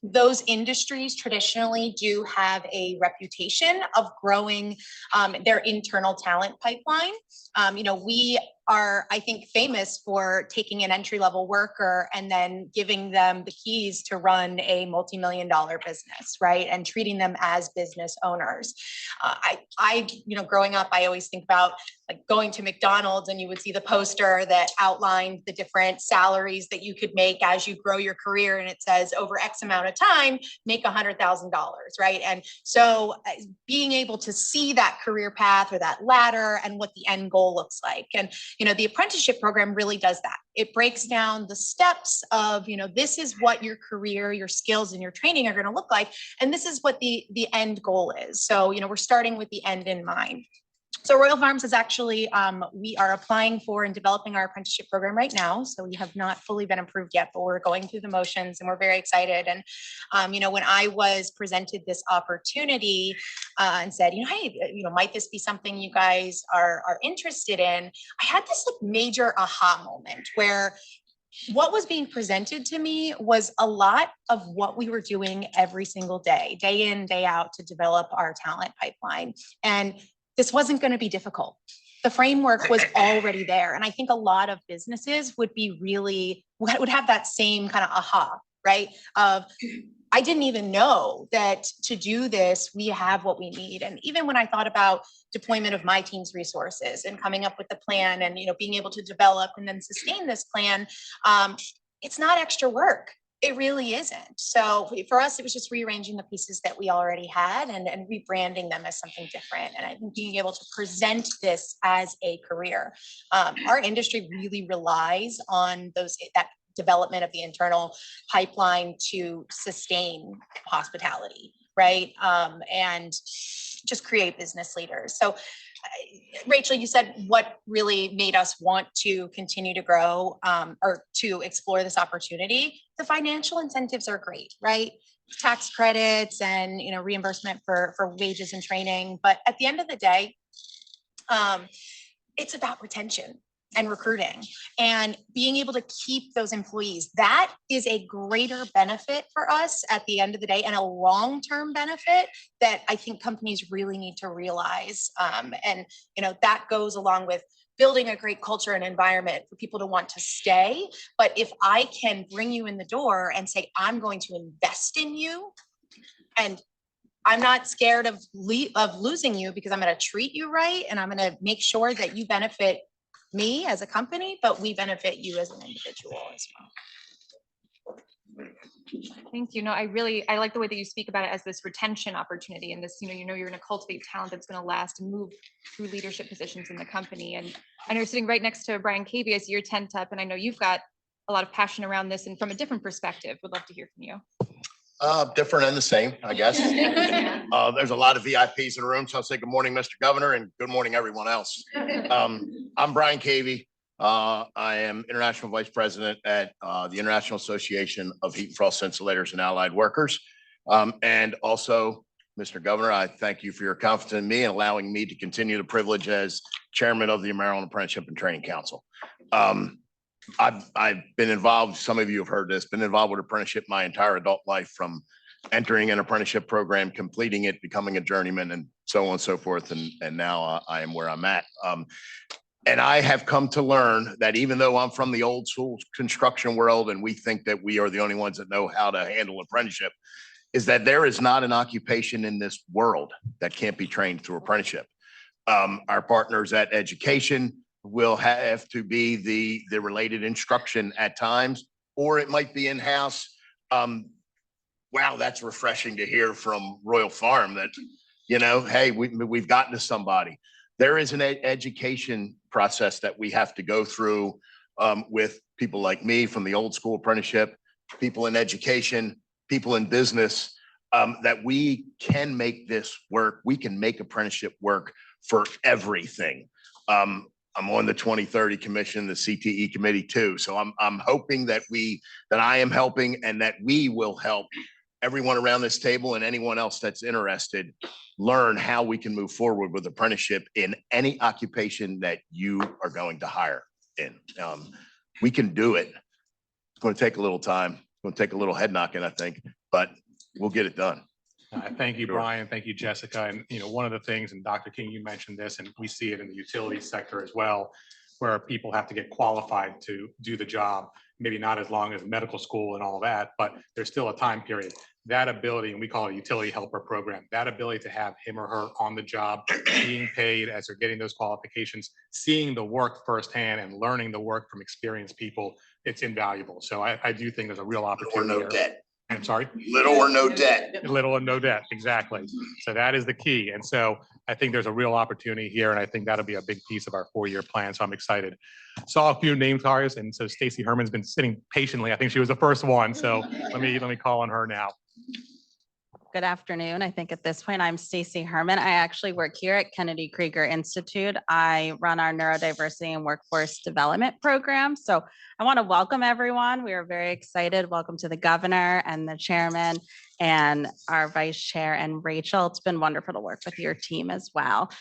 those industries traditionally do have a reputation of growing their internal talent pipeline. You know, we are, I think, famous for taking an entry-level worker and then giving them the keys to run a multi-million-dollar business, right? And treating them as business owners. Growing up, I always think about like going to McDonald's and you would see the poster that outlined the different salaries that you could make as you grow your career. And it says over X amount of time, make $100,000, right? And so being able to see that career path or that ladder and what the end goal looks like. And, the apprenticeship program really does that. It breaks down the steps of, this is what your career, your skills and your training are going to look like. And this is what the end goal is. So, we're starting with the end in mind. So Royal Farms is actually, we are applying for and developing our apprenticeship program right now. So we have not fully been approved yet, but we're going through the motions and we're very excited. And, when I was presented this opportunity and said, hey, might this be something you guys are interested in? I had this like major aha moment where what was being presented to me was a lot of what we were doing every single day in, day out to develop our talent pipeline. And this wasn't going to be difficult. The framework was already there. And I think a lot of businesses would have that same kind of aha, right? Of, I didn't even know that to do this, we have what we need. And even when I thought about deployment of my team's resources and coming up with the plan and, being able to develop and then sustain this plan, it's not extra work. It really isn't. So for us, it was just rearranging the pieces that we already had and rebranding them as something different. And I think being able to present this as a career. Our industry really relies on that development of the internal pipeline to sustain hospitality, right? And just create business leaders. So Rachel, you said what really made us want to continue to grow or to explore this opportunity. The financial incentives are great, right? Tax credits and reimbursement for wages and training. But at the end of the day, it's about retention and recruiting and being able to keep those employees. That is a greater benefit for us at the end of the day and a long-term benefit that I think companies really need to realize. And that goes along with building a great culture and environment for people to want to stay. But if I can bring you in the door and say, I'm going to invest in you and I'm not scared of losing you because I'm going to treat you right and I'm going to make sure that you benefit me as a company, but we benefit you as an individual as well. Thank you. No, I like the way that you speak about it as this retention opportunity and this, you're going to cultivate talent that's going to last and move through leadership positions in the company. And I know you're sitting right next to Brian Cavey. I see your tent up, and I know you've got a lot of passion around this and from a different perspective. Would love to hear from you. Different and the same, I guess. There's a lot of VIPs in the room, so I'll say good morning, Mr. Governor, and good morning, everyone else. I'm Brian Cavey. I am International Vice President at the International Association of Heat and Frost Insulators and Allied Workers. And also, Mr. Governor, I thank you for your confidence in me and allowing me to continue the privilege as Chairman of the Maryland Apprenticeship and Training Council. I've been involved, some of you have heard this, been involved with apprenticeship my entire adult life, from entering an apprenticeship program, completing it, becoming a journeyman, and so on and so forth. And now I am where I'm at. And I have come to learn that even though I'm from the old school construction world and we think that we are the only ones that know how to handle apprenticeship, is that there is not an occupation in this world that can't be trained through apprenticeship. Our partners at education will have to be the related instruction at times, or it might be in-house. Wow, that's refreshing to hear from Royal Farm that, hey, we've gotten to somebody. There is an education process that we have to go through with people like me from the old school apprenticeship, people in education, people in business, that we can make this work. We can make apprenticeship work for everything. I'm on the 2030 Commission, the CTE committee too. So I'm hoping that I am helping and that we will help everyone around this table and anyone else that's interested learn how we can move forward with apprenticeship in any occupation that you are going to hire in. We can do it. It's going to take a little time. It's going to take a little head knocking, I think, but we'll get it done. Thank you, Brian. Thank you, Jessica. And one of the things, and Dr. King, you mentioned this, and we see it in the utility sector as well. where people have to get qualified to do the job. Maybe not as long as medical school and all that, but there's still a time period. That ability, and we call it a utility helper program, that ability to have him or her on the job, being paid as they're getting those qualifications, seeing the work firsthand and learning the work from experienced people, it's invaluable. So I do think there's a real Or opportunity no here. debt. I'm sorry? Little or no debt. Little and no debt, exactly. So that is the key. And so I think there's a real opportunity here, and I think that'll be a big piece of our 4-year plan. So I'm excited. Saw a few name cards, and so Stacy Herman's been sitting patiently. I think she was the first one. So let me call on her now. Good afternoon. I think at this point, I'm Stacy Herman. I actually work here at Kennedy Krieger Institute. I run our neurodiversity and workforce development program. So I want to welcome everyone. We are very excited. Welcome to the governor and the chairman and our vice chair and Rachel. It's been wonderful to work with your team as well.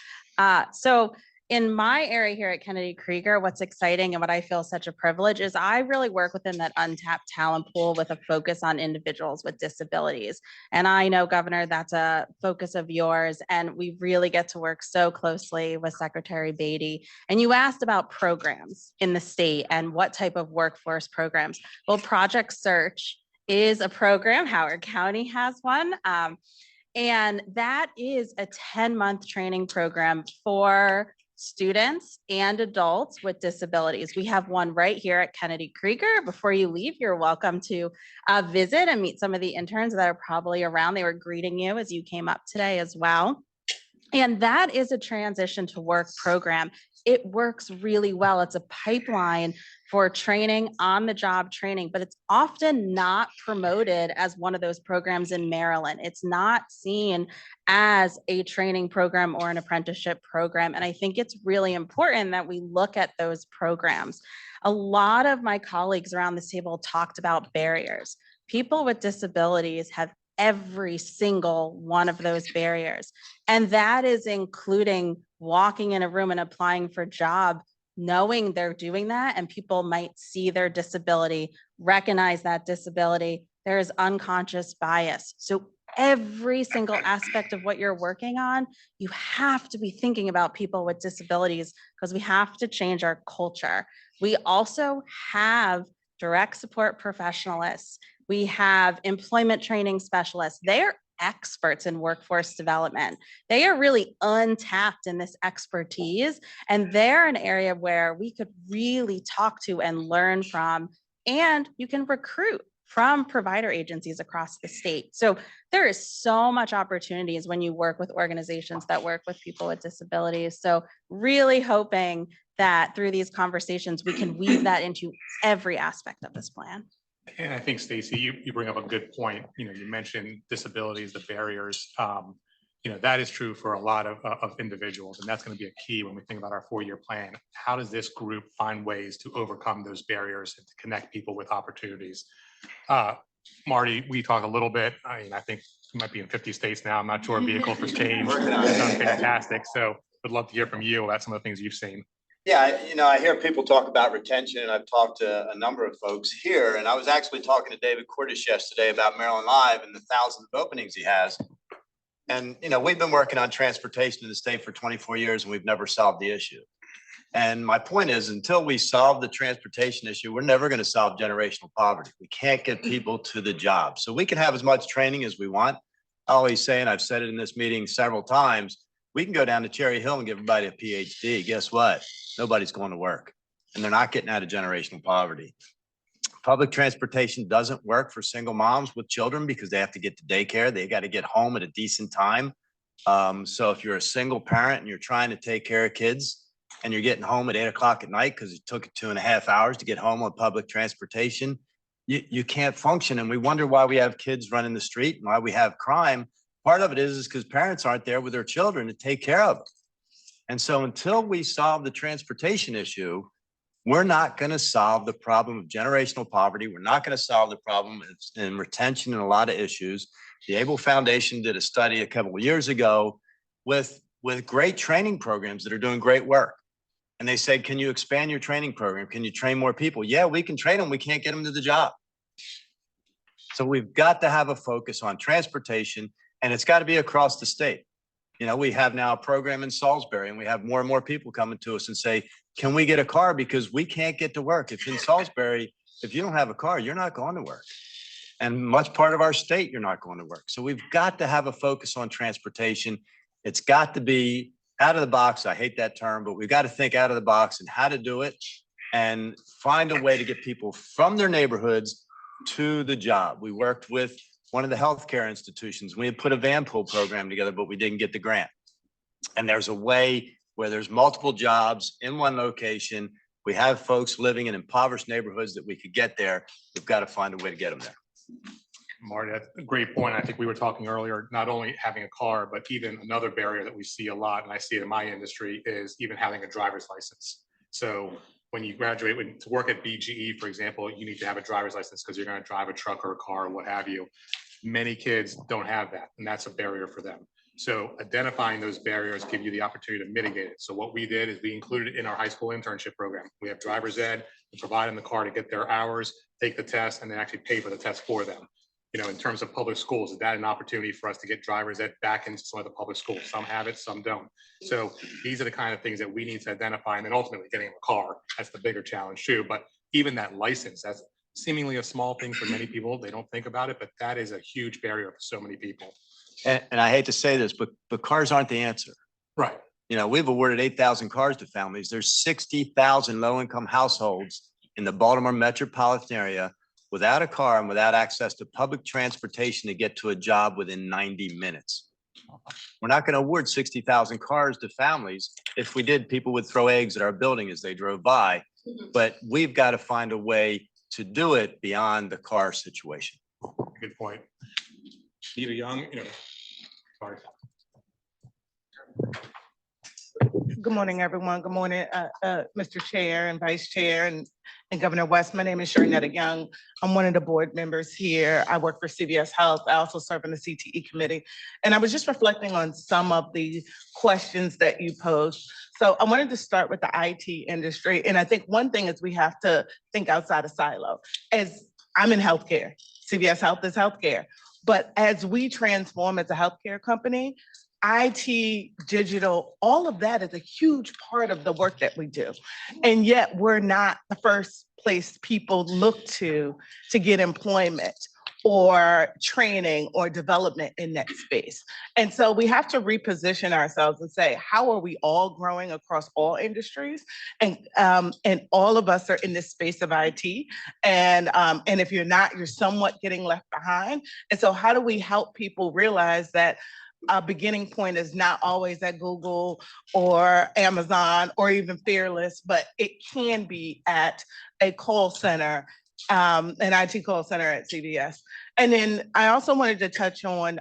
So in my area here at Kennedy Krieger, what's exciting and what I feel such a privilege is I really work within that untapped talent pool with a focus on individuals with disabilities. And I know, Governor, that's a focus of yours, and we really get to work so closely with Secretary Beatty. And you asked about programs in the state and what type of workforce programs. Well, Project Search is a program. Howard County has one. And that is a 10-month training program for students and adults with disabilities. We have one right here at Kennedy Krieger. Before you leave, you're welcome to visit and meet some of the interns that are probably around. They were greeting you as you came up today as well. And that is a transition to work program. It works really well. It's a pipeline for training, on the job training, but it's often not promoted as one of those programs in Maryland. It's not seen as a training program or an apprenticeship program. And I think it's really important that we look at those programs. A lot of my colleagues around this table talked about barriers. People with disabilities have every single one of those barriers. And that is including walking in a room and applying for a job, knowing they're doing that, and people might see their disability, recognize that disability. There is unconscious bias. So every single aspect of what you're working on, you have to be thinking about people with disabilities because we have to change our culture. We also have direct support professionalists. We have employment training specialists. They're experts in workforce development. They are really untapped in this expertise, and they're an area where we could really talk to and learn from, and you can recruit from provider agencies across the state. So there is so much opportunities when you work with organizations that work with people with disabilities. So really hoping that through these conversations, we can weave that into every aspect of this plan. And I think, Stacy, you bring up a good point. You mentioned disabilities, the barriers. That is true for a lot of individuals, and that's going to be a key when we think about our 4-year plan. How does this group find ways to overcome those barriers and to connect people with opportunities? Marty, we talked a little bit. I think you might be in 50 states now. I'm not sure. Vehicle for Change has done fantastic. So would love to hear from you about some of the things you've seen. Yeah, I hear people talk about retention, and I've talked to a number of folks here, and I was actually talking to David Cordish yesterday about Maryland Live and the thousands of openings he has. And, we've been working on transportation in the state for 24 years, and we've never solved the issue. And my point is, until we solve the transportation issue, we're never going to solve generational poverty. We can't get people to the job. So we can have as much training as we want. I always say, and I've said it in this meeting several times, we can go down to Cherry Hill and give everybody a PhD. Guess what? Nobody's going to work, and they're not getting out of generational poverty. Public transportation doesn't work for single moms with children because they have to get to daycare. They got to get home at a decent time. So if you're a single parent and you're trying to take care of kids and you're getting home at 8 o'clock at night because it took it 2.5 hours to get home on public transportation, you can't function. And we wonder why we have kids running the street and why we have crime. Part of it is because parents aren't there with their children to take care of them. And so until we solve the transportation issue, we're not going to solve the problem of generational poverty. We're not going to solve the problem in retention and a lot of issues. The Able Foundation did a study a couple of years ago with great training programs that are doing great work. And they said, can you expand your training program? Can you train more people? Yeah, we can train them. We can't get them to the job. So we've got to have a focus on transportation, and it's got to be across the state. You know, we have now a program in Salisbury and we have more and more people coming to us and say, can we get a car? Because we can't get to work. If in Salisbury, if you don't have a car, you're not going to work. And much part of our state, you're not going to work. So we've got to have a focus on transportation. It's got to be out of the box. I hate that term, but we've got to think out of the box and how to do it and find a way to get people from their neighborhoods to the job. We worked with one of the healthcare institutions. We had put a van pool program together, but we didn't get the grant. And there's a way where there's multiple jobs in one location. We have folks living in impoverished neighborhoods that we could get there. We've got to find a way to get them there. Marty, that's a great point. I think we were talking earlier, not only having a car, but even another barrier that we see a lot, and I see it in my industry, is even having a driver's license. So when you graduate, to work at BGE, for example, you need to have a driver's license because you're going to drive a truck or a car or what have you. Many kids don't have that, and that's a barrier for them. So identifying those barriers give you the opportunity to mitigate it. So what we did is we included it in our high school internship program. We have driver's ed, we provide them the car to get their hours, take the test, and then actually pay for the test for them. You know, in terms of public schools, is that an opportunity for us to get driver's ed back into some of the public schools? Some have it, some don't. So these are the kind of things that we need to identify, and then ultimately getting a car. That's the bigger challenge too. But even that license, that's seemingly a small thing for many people. They don't think about it, but that is a huge barrier for so many people. And I hate to say this, but cars aren't the answer. Right. You know, we've awarded 8,000 cars to families. There's 60,000 low-income households in the Baltimore metropolitan area without a car and without access to public transportation to get to a job within 90 minutes. We're not going to award 60,000 cars to families. If we did, people would throw eggs at our building as they drove by. But we've got to find a way to do it beyond the car situation. Good point. Nita Young, you know, sorry. Good morning, everyone. Good morning, Mr. Chair and Vice Chair and Governor West. My name is Sharnetta Young. I'm one of the board members here. I work for CVS Health. I also serve on the CTE committee. And I was just reflecting on some of the questions that you posed. So I wanted to start with the IT industry. And I think one thing is we have to think outside of silo. As I'm in healthcare, CVS Health is healthcare. But as we transform as a healthcare company, IT, digital, all of that is a huge part of the work that we do. And yet we're not the first place people look to get employment or training or development in that space. And so we have to reposition ourselves and say, how are we all growing across all industries? And all of us are in this space of IT. And if you're not, you're somewhat getting left behind. And so how do we help people realize that a beginning point is not always at Google or Amazon or even Fearless, but it can be at a call center, an IT call center at CVS. And then I also wanted to touch on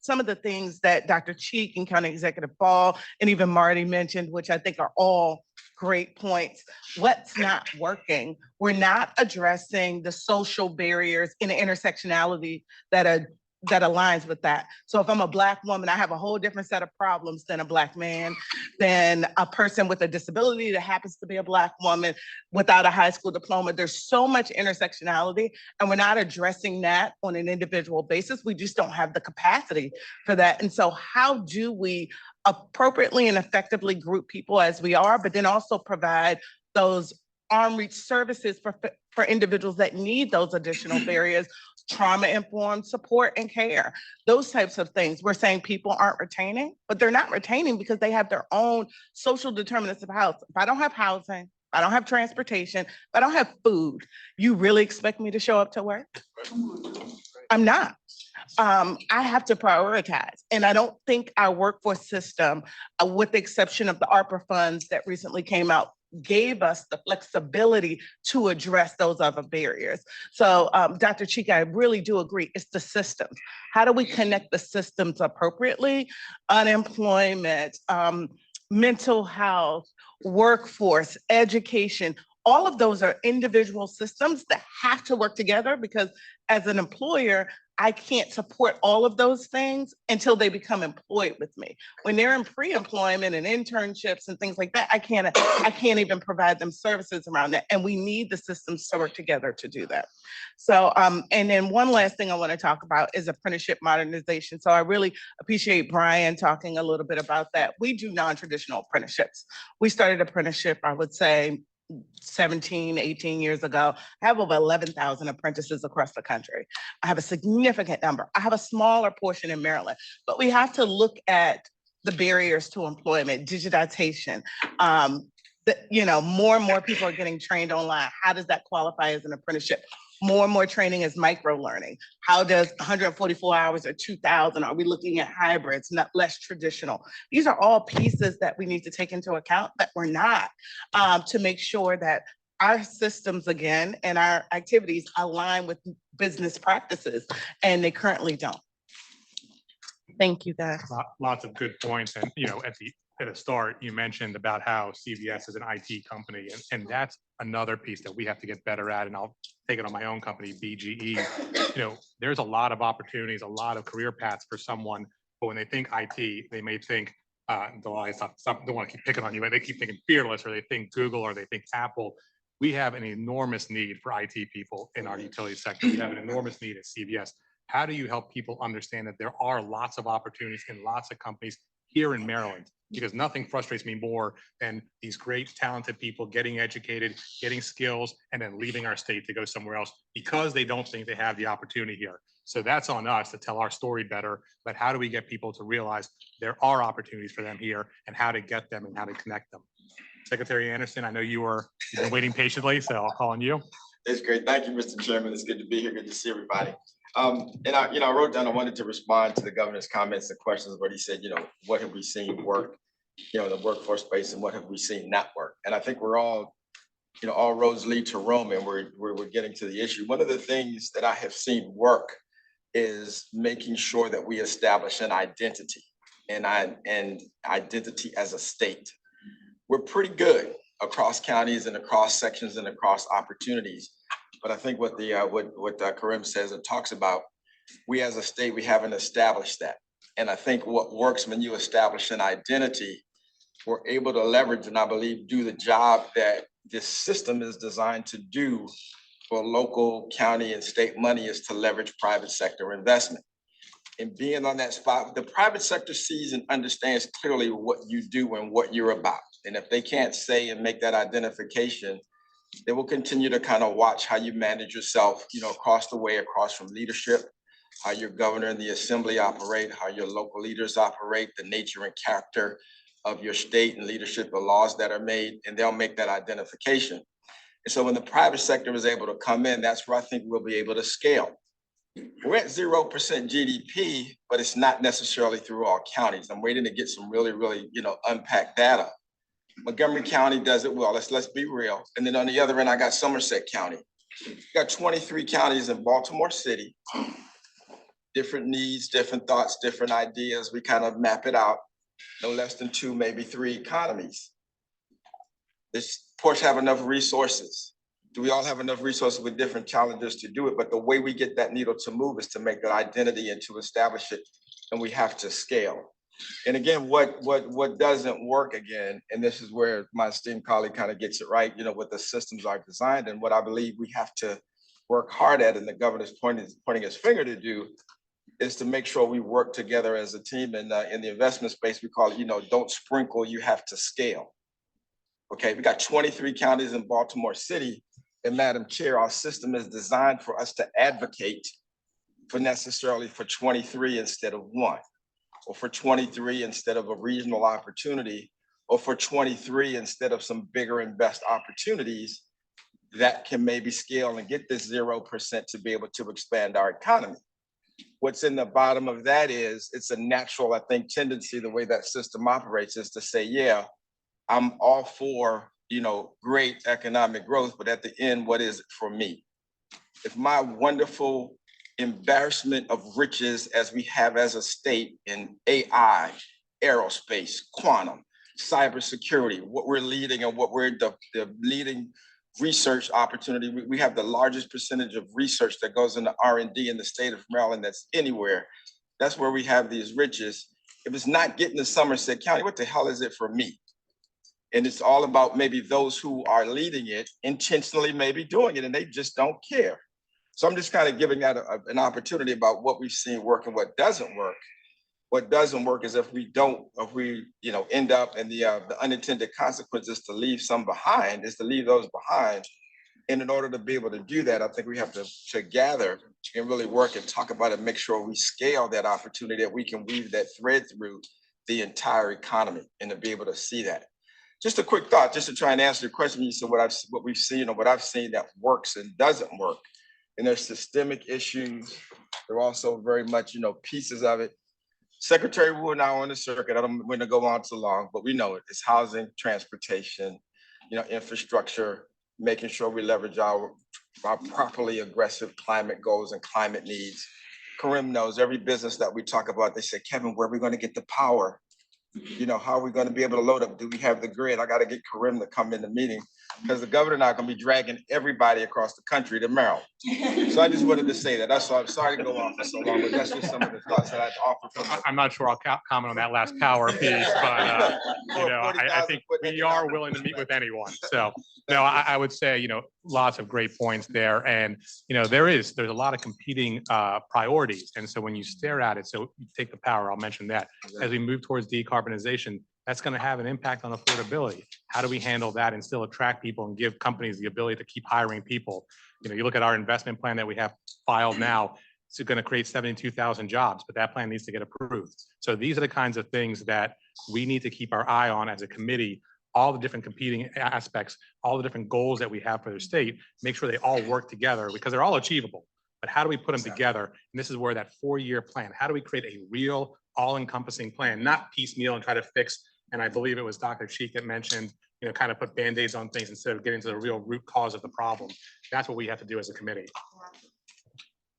some of the things that Dr. Cheek and County Executive Ball and even Marty mentioned, which I think are all great points. What's not working? We're not addressing the social barriers and the intersectionality that aligns with that. So if I'm a Black woman, I have a whole different set of problems than a Black man, than a person with a disability that happens to be a Black woman without a high school diploma. There's so much intersectionality, and we're not addressing that on an individual basis. We just don't have the capacity for that. And so how do we appropriately and effectively group people as we are, but then also provide those arm reach services for individuals that need those additional barriers, trauma-informed support and care, those types of things. We're saying people aren't retaining, but they're not retaining because they have their own social determinants of health. If I don't have housing, if I don't have transportation, if I don't have food, you really expect me to show up to work? I'm not. I have to prioritize. And I don't think our workforce system, with the exception of the ARPA funds that recently came out, gave us the flexibility to address those other barriers. So Dr. Cheek, I really do agree. It's the systems. How do we connect the systems appropriately? Unemployment, mental health, workforce, education, all of those are individual systems that have to work together, because as an employer, I can't support all of those things until they become employed with me. When they're in pre-employment and internships and things like that, I can't even provide them services around that. And we need the systems to work together to do that. So, and then one last thing I want to talk about is apprenticeship modernization. So I really appreciate Brian talking a little bit about that. We do non-traditional apprenticeships. We started apprenticeship, I would say, 17, 18 years ago. I have over 11,000 apprentices across the country. I have a significant number. I have a smaller portion in Maryland, but we have to look at the barriers to employment, digitization. More and more people are getting trained online. How does that qualify as an apprenticeship? More and more training is micro learning. How does 144 hours or 2,000? Are we looking at hybrids, not less traditional? These are all pieces that we need to take into account that we're not, to make sure that our systems again and our activities align with business practices, and they currently don't. Thank you, guys. Lots of good points. And, at the start, you mentioned about how CVS is an IT company, and that's another piece that we have to get better at. And I'll take it on my own company, BGE. There's a lot of opportunities, a lot of career paths for someone, but when they think IT, they may think, don't want to keep picking on you, but they keep thinking Fearless, or they think Google, or they think Apple. We have an enormous need for IT people in our utility sector. We have an enormous need at CVS. How do you help people understand that there are lots of opportunities in lots of companies here in Maryland? Because nothing frustrates me more than these great, talented people getting educated, getting skills, and then leaving our state to go somewhere else because they don't think they have the opportunity here. So that's on us to tell our story better, but how do we get people to realize there are opportunities for them here and how to get them and how to connect them? Secretary Anderson, I know you've been waiting patiently, so I'll call on you. It's great. Thank you, Mr. Chairman. It's good to be here. Good to see everybody. And I wrote down, I wanted to respond to the governor's comments and questions, what he said, what have we seen work, in the workforce space, and what have we seen not work? And I think we're all, all roads lead to Rome, and we're getting to the issue. One of the things that I have seen work is making sure that we establish an identity and identity as a state. We're pretty good across counties and across sections and across opportunities. But I think what Karim says and talks about, we as a state, we haven't established that. And I think what works when you establish an identity, we're able to leverage and I believe do the job that this system is designed to do for local, county, and state money is to leverage private sector investment. And being on that spot, the private sector sees and understands clearly what you do and what you're about. And if they can't say and make that identification, they will continue to kind of watch how you manage yourself, across the way, across from leadership, how your governor and the assembly operate, how your local leaders operate, the nature and character of your state and leadership, the laws that are made, and they'll make that identification. And so when the private sector is able to come in, that's where I think we'll be able to scale. We're at 0% GDP, but it's not necessarily through all counties. I'm waiting to get some really, unpacked data. Montgomery County does it well. Let's be real. And then on the other end, I got Somerset County. Got 23 counties in Baltimore City. Different needs, different thoughts, different ideas. We kind of map it out. No less than 2, maybe 3 economies. Does Porch have enough resources? Do we all have enough resources with different challenges to do it? But the way we get that needle to move is to make that identity and to establish it, and we have to scale. And again, what doesn't work again, and this is where my esteemed colleague kind of gets it right, what the systems are designed and what I believe we have to work hard at, and the governor's pointing his finger to do, is to make sure we work together as a team. And in the investment space, we call it, don't sprinkle, you have to scale. Okay, we got 23 counties in Baltimore City, and Madam Chair, our system is designed for us to advocate for necessarily for 23 instead of 1. Or for 23 instead of a regional opportunity, or for 23 instead of some bigger and best opportunities that can maybe scale and get this 0% to be able to expand our economy. What's in the bottom of that is it's a natural, I think, tendency, the way that system operates is to say, yeah, I'm all for, great economic growth, but at the end, what is it for me? If my wonderful embarrassment of riches as we have as a state in AI, aerospace, quantum, cybersecurity, what we're leading and what we're the leading research opportunity. We have the largest percentage of research that goes into R&D in the state of Maryland that's anywhere. That's where we have these riches. If it's not getting to Somerset County, what the hell is it for me? And it's all about maybe those who are leading it intentionally, maybe doing it, and they just don't care. So I'm just kind of giving that an opportunity about what we've seen work and what doesn't work. What doesn't work is if we end up in the unintended consequences to leave some behind, is to leave those behind. And in order to be able to do that, I think we have to gather and really work and talk about it, make sure we scale that opportunity, that we can weave that thread through the entire economy and to be able to see that. Just a quick thought, just to try and answer your question. You said what we've seen or what I've seen that works and doesn't work. And there's systemic issues. There are also very much, pieces of it. Secretary Wu and I are on the circuit. I don't want to go on too long, but we know it. It's housing, transportation, infrastructure, making sure we leverage our properly aggressive climate goals and climate needs. Karim knows every business that we talk about, they say, Kevin, where are we going to get the power? How are we going to be able to load up? Do we have the grid? I got to get Karim to come in the meeting because the governor and I are going to be dragging everybody across the country to Maryland. So I just wanted to say that. That's all. I'm sorry to go on for so long, but that's just some of the thoughts that I'd offer. I'm not sure I'll comment on that last power piece, but I think we are willing to meet with anyone. So no, I would say, lots of great points there. And, there's a lot of competing priorities. And so when you stare at it, so you take the power, I'll mention that as we move towards decarbonization, that's going to have an impact on affordability. How do we handle that and still attract people and give companies the ability to keep hiring people? You look at our investment plan that we have filed now, it's going to create 72,000 jobs, but that plan needs to get approved. So these are the kinds of things that we need to keep our eye on as a committee, all the different competing aspects, all the different goals that we have for the state, make sure they all work together because they're all achievable. But how do we put them together? And this is where that 4-year plan, how do we create a real all-encompassing plan, not piecemeal and try to fix. And I believe it was Dr. Cheek that mentioned, kind of put Band-Aids on things instead of getting to the real root cause of the problem. That's what we have to do as a committee.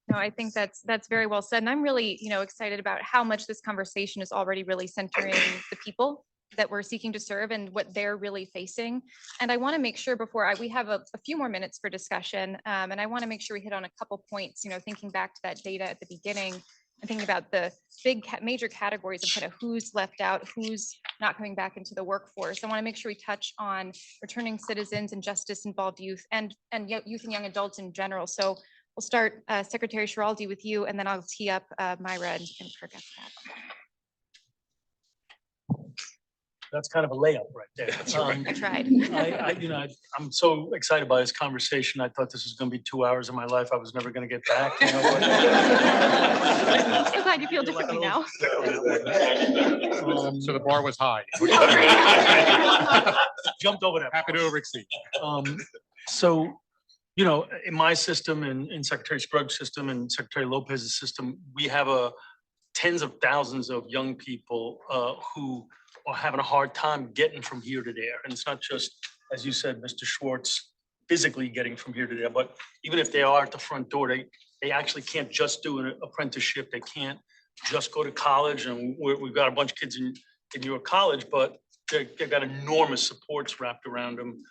No, I think that's very well said. And I'm really, excited about how much this conversation is already really centering the people that we're seeking to serve and what they're really facing. And I want to make sure before we have a few more minutes for discussion. And I want to make sure we hit on a couple points, thinking back to that data at the beginning and thinking about the big major categories of kind of who's left out, who's not coming back into the workforce. I want to make sure we touch on returning citizens and justice involved youth and youth and young adults in general. So we'll start Secretary Schiraldi with you, and then I'll tee up Myra and Kirk after that. That's kind of a layup right there. I tried. I'm so excited by this conversation. I thought this was going to be 2 hours of my life I was never going to get back. I'm so glad you feel differently now. So the bar was high. Jumped over that. Happy to overexceed. So, in my system and in Secretary Scruggs' system and Secretary Lopez's system, we have tens of thousands of young people who are having a hard time getting from here to there. And it's not just, as you said, Mr. Schwartz, physically getting from here to there, but even if they are at the front door, they actually can't just do an apprenticeship. They can't just go to college. And we've got a bunch of kids in your college, but they've got enormous supports wrapped around them.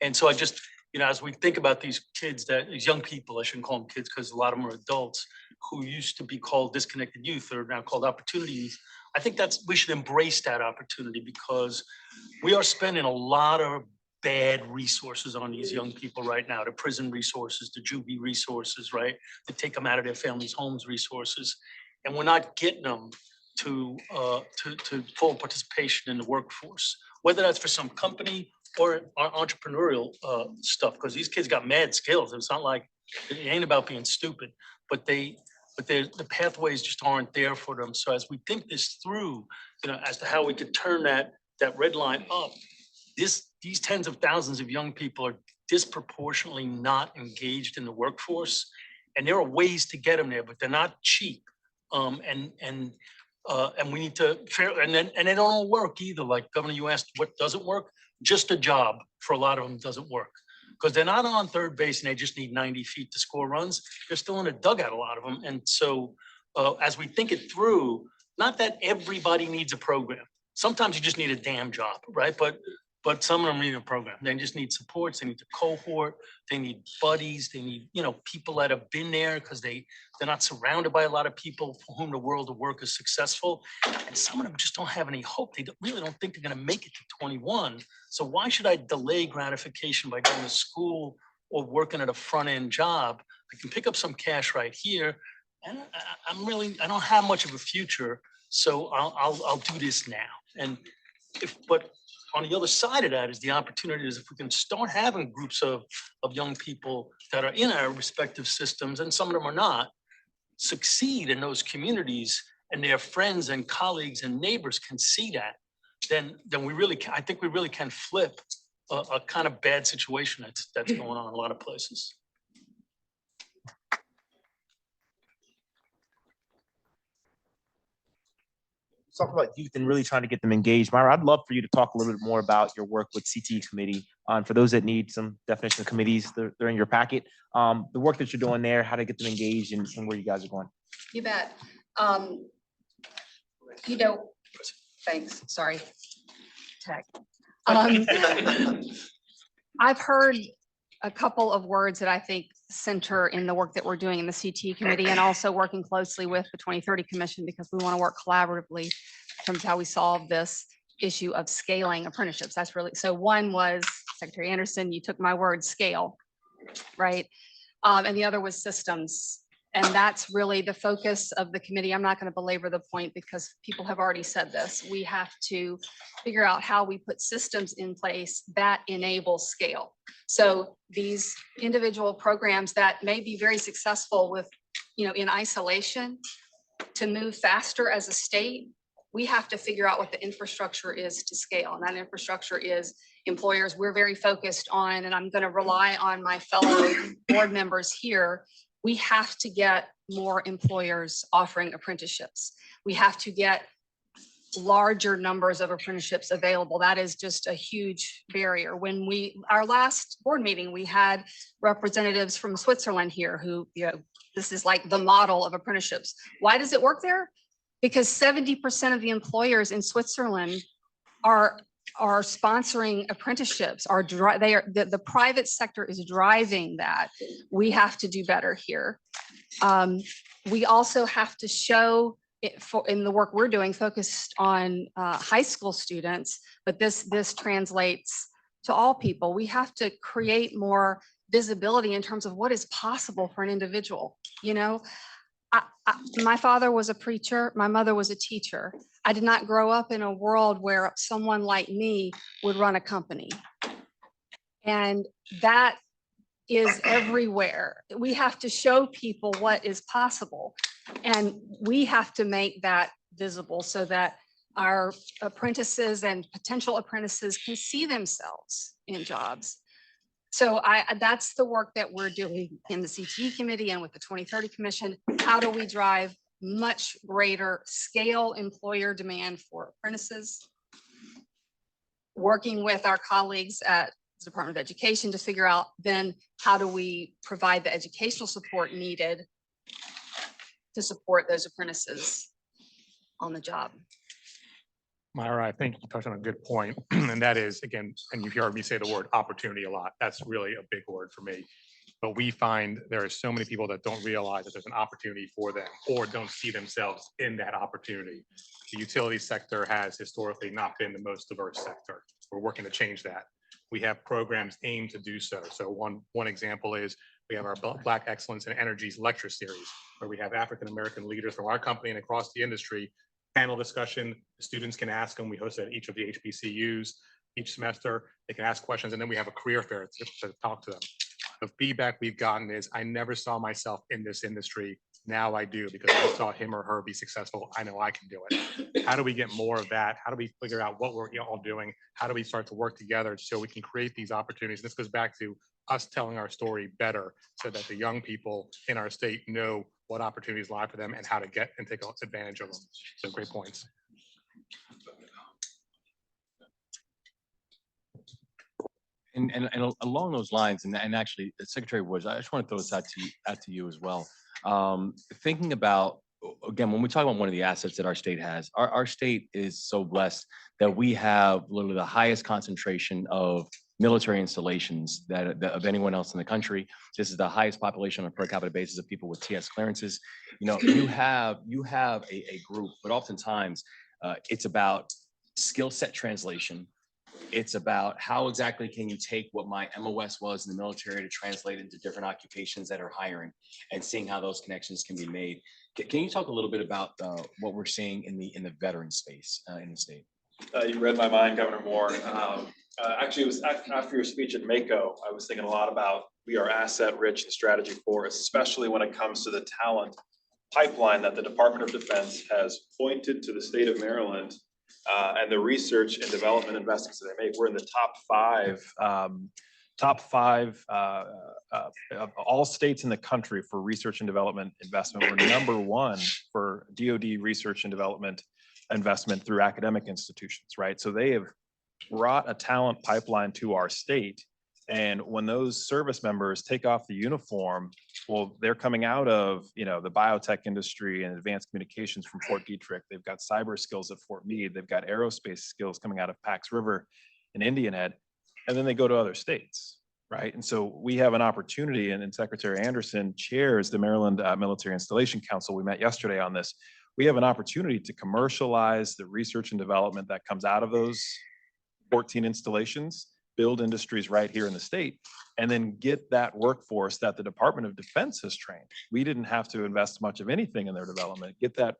And so I just, as we think about these kids, these young people, I shouldn't call them kids because a lot of them are adults who used to be called disconnected youth or now called opportunity youth. I think we should embrace that opportunity because we are spending a lot of bad resources on these young people right now, the prison resources, the juvie resources, right? To take them out of their families' homes resources. And we're not getting them to full participation in the workforce, whether that's for some company or our entrepreneurial stuff, because these kids got mad skills. It's not like, it ain't about being stupid, but the pathways just aren't there for them. So as we think this through, as to how we could turn that red line up, these tens of thousands of young people are disproportionately not engaged in the workforce. And there are ways to get them there, but they're not cheap. And we need to and they don't all work either. Like Governor, you asked what doesn't work? Just a job for a lot of them doesn't work. Because they're not on third base and they just need 90 feet to score runs. They're still in a dugout, a lot of them. And so as we think it through, not that everybody needs a program. Sometimes you just need a damn job, right? But but some of them need a program. They just need supports. They need the cohort. They need buddies. They need, people that have been there because they're not surrounded by a lot of people for whom the world of work is successful. And some of them just don't have any hope. They really don't think they're going to make it to 21. So why should I delay gratification by going to school or working at a front end job? I can pick up some cash right here. And I don't have much of a future. So I'll do this now. And but on the other side of that is the opportunity is if we can start having groups of young people that are in our respective systems, and some of them are not, succeed in those communities, and their friends and colleagues and neighbors can see that, then I think we really can flip a kind of bad situation that's going on in a lot of places. Talk about youth and really trying to get them engaged. Myra, I'd love for you to talk a little bit more about your work with CTE committee. For those that need some definition of committees, they're in your packet. The work that you're doing there, how to get them engaged and where you guys are going. You bet. Thanks, sorry. Tech. I've heard a couple of words that I think center in the work that we're doing in the CTE committee, and also working closely with the 2030 Commission, because we want to work collaboratively in terms of how we solve this issue of scaling apprenticeships. That's really, so one was, Secretary Anderson, you took my word, scale, right? And the other was systems. And that's really the focus of the committee. I'm not going to belabor the point because people have already said this. We have to figure out how we put systems in place that enable scale. So these individual programs that may be very successful with, in isolation, to move faster as a state, we have to figure out what the infrastructure is to scale. And that infrastructure is employers. We're very focused on, and I'm going to rely on my fellow board members here. We have to get more employers offering apprenticeships. We have to get larger numbers of apprenticeships available. That is just a huge barrier. When our last board meeting, we had representatives from Switzerland here who, this is like the model of apprenticeships. Why does it work there? Because 70% of the employers in Switzerland are sponsoring apprenticeships, the private sector is driving that. We have to do better here. We also have to show it in the work we're doing, focused on high school students, but this translates to all people. We have to create more visibility in terms of what is possible for an individual. My father was a preacher. My mother was a teacher. I did not grow up in a world where someone like me would run a company. And that is everywhere. We have to show people what is possible. And we have to make that visible so that our apprentices and potential apprentices can see themselves in jobs. So that's the work that we're doing in the CTE committee and with the 2030 Commission. How do we drive much greater scale employer demand for apprentices? Working with our colleagues at the Department of Education to figure out then how do we provide the educational support needed to support those apprentices on the job. Myra, I think you touched on a good point, and that is, again, and you've heard me say the word opportunity a lot. That's really a big word for me. But we find there are so many people that don't realize that there's an opportunity for them or don't see themselves in that opportunity. The utility sector has historically not been the most diverse sector. We're working to change that. We have programs aimed to do so. So one example is we have our Black Excellence in Energy's lecture series, where we have African-American leaders from our company and across the industry, panel discussion. Students can ask them. We host at each of the HBCUs each semester. They can ask questions, and then we have a career fair to talk to them. The feedback we've gotten is, I never saw myself in this industry. Now I do, because I saw him or her be successful. I know I can do it. How do we get more of that? How do we figure out what we're all doing? How do we start to work together so we can create these opportunities? This goes back to us telling our story better so that the young people in our state know what opportunities lie for them and how to get and take advantage of them. So great points. And along those lines, and actually, Secretary Woods, I just want to throw this out to you as well. Thinking about again, when we talk about one of the assets that our state has, our state is so blessed that we have literally the highest concentration of military installations that of anyone else in the country. This is the highest population on a per capita basis of people with TS clearances. You know, you have a group, but oftentimes it's about skill set translation. It's about how exactly can you take what my MOS was in the military to translate into different occupations that are hiring and seeing how those connections can be made. Can you talk a little bit about what we're seeing in the veteran space in the state? You read my mind, Governor Moore. Actually, it was after your speech at Mako, I was thinking a lot about we are asset rich and strategy for us, especially when it comes to the talent pipeline that the Department of Defense has pointed to the state of Maryland and the research and development investments that they make. We're in the top five of all states in the country for research and development investment. We're number one for DoD research and development investment through academic institutions, right? So they have brought a talent pipeline to our state. And when those service members take off the uniform, well, they're coming out of, you know, the biotech industry and advanced communications from Fort Detrick. They've got cyber skills at Fort Meade. They've got aerospace skills coming out of Pax River and Indian Head. And then they go to other states, right? And so we have an opportunity, and Secretary Anderson chairs the Maryland Military Installation Council. We met yesterday on this. We have an opportunity to commercialize the research and development that comes out of those 14 installations, build industries right here in the state, and then get that workforce that the Department of Defense has trained. We didn't have to invest much of anything in their development. Get that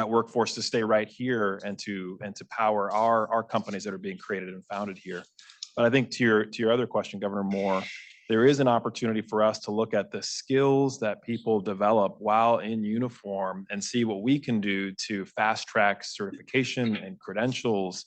workforce to stay right here and to power our companies that are being created and founded here. But I think to your other question, Governor Moore, there is an opportunity for us to look at the skills that people develop while in uniform and see what we can do to fast track certification and credentials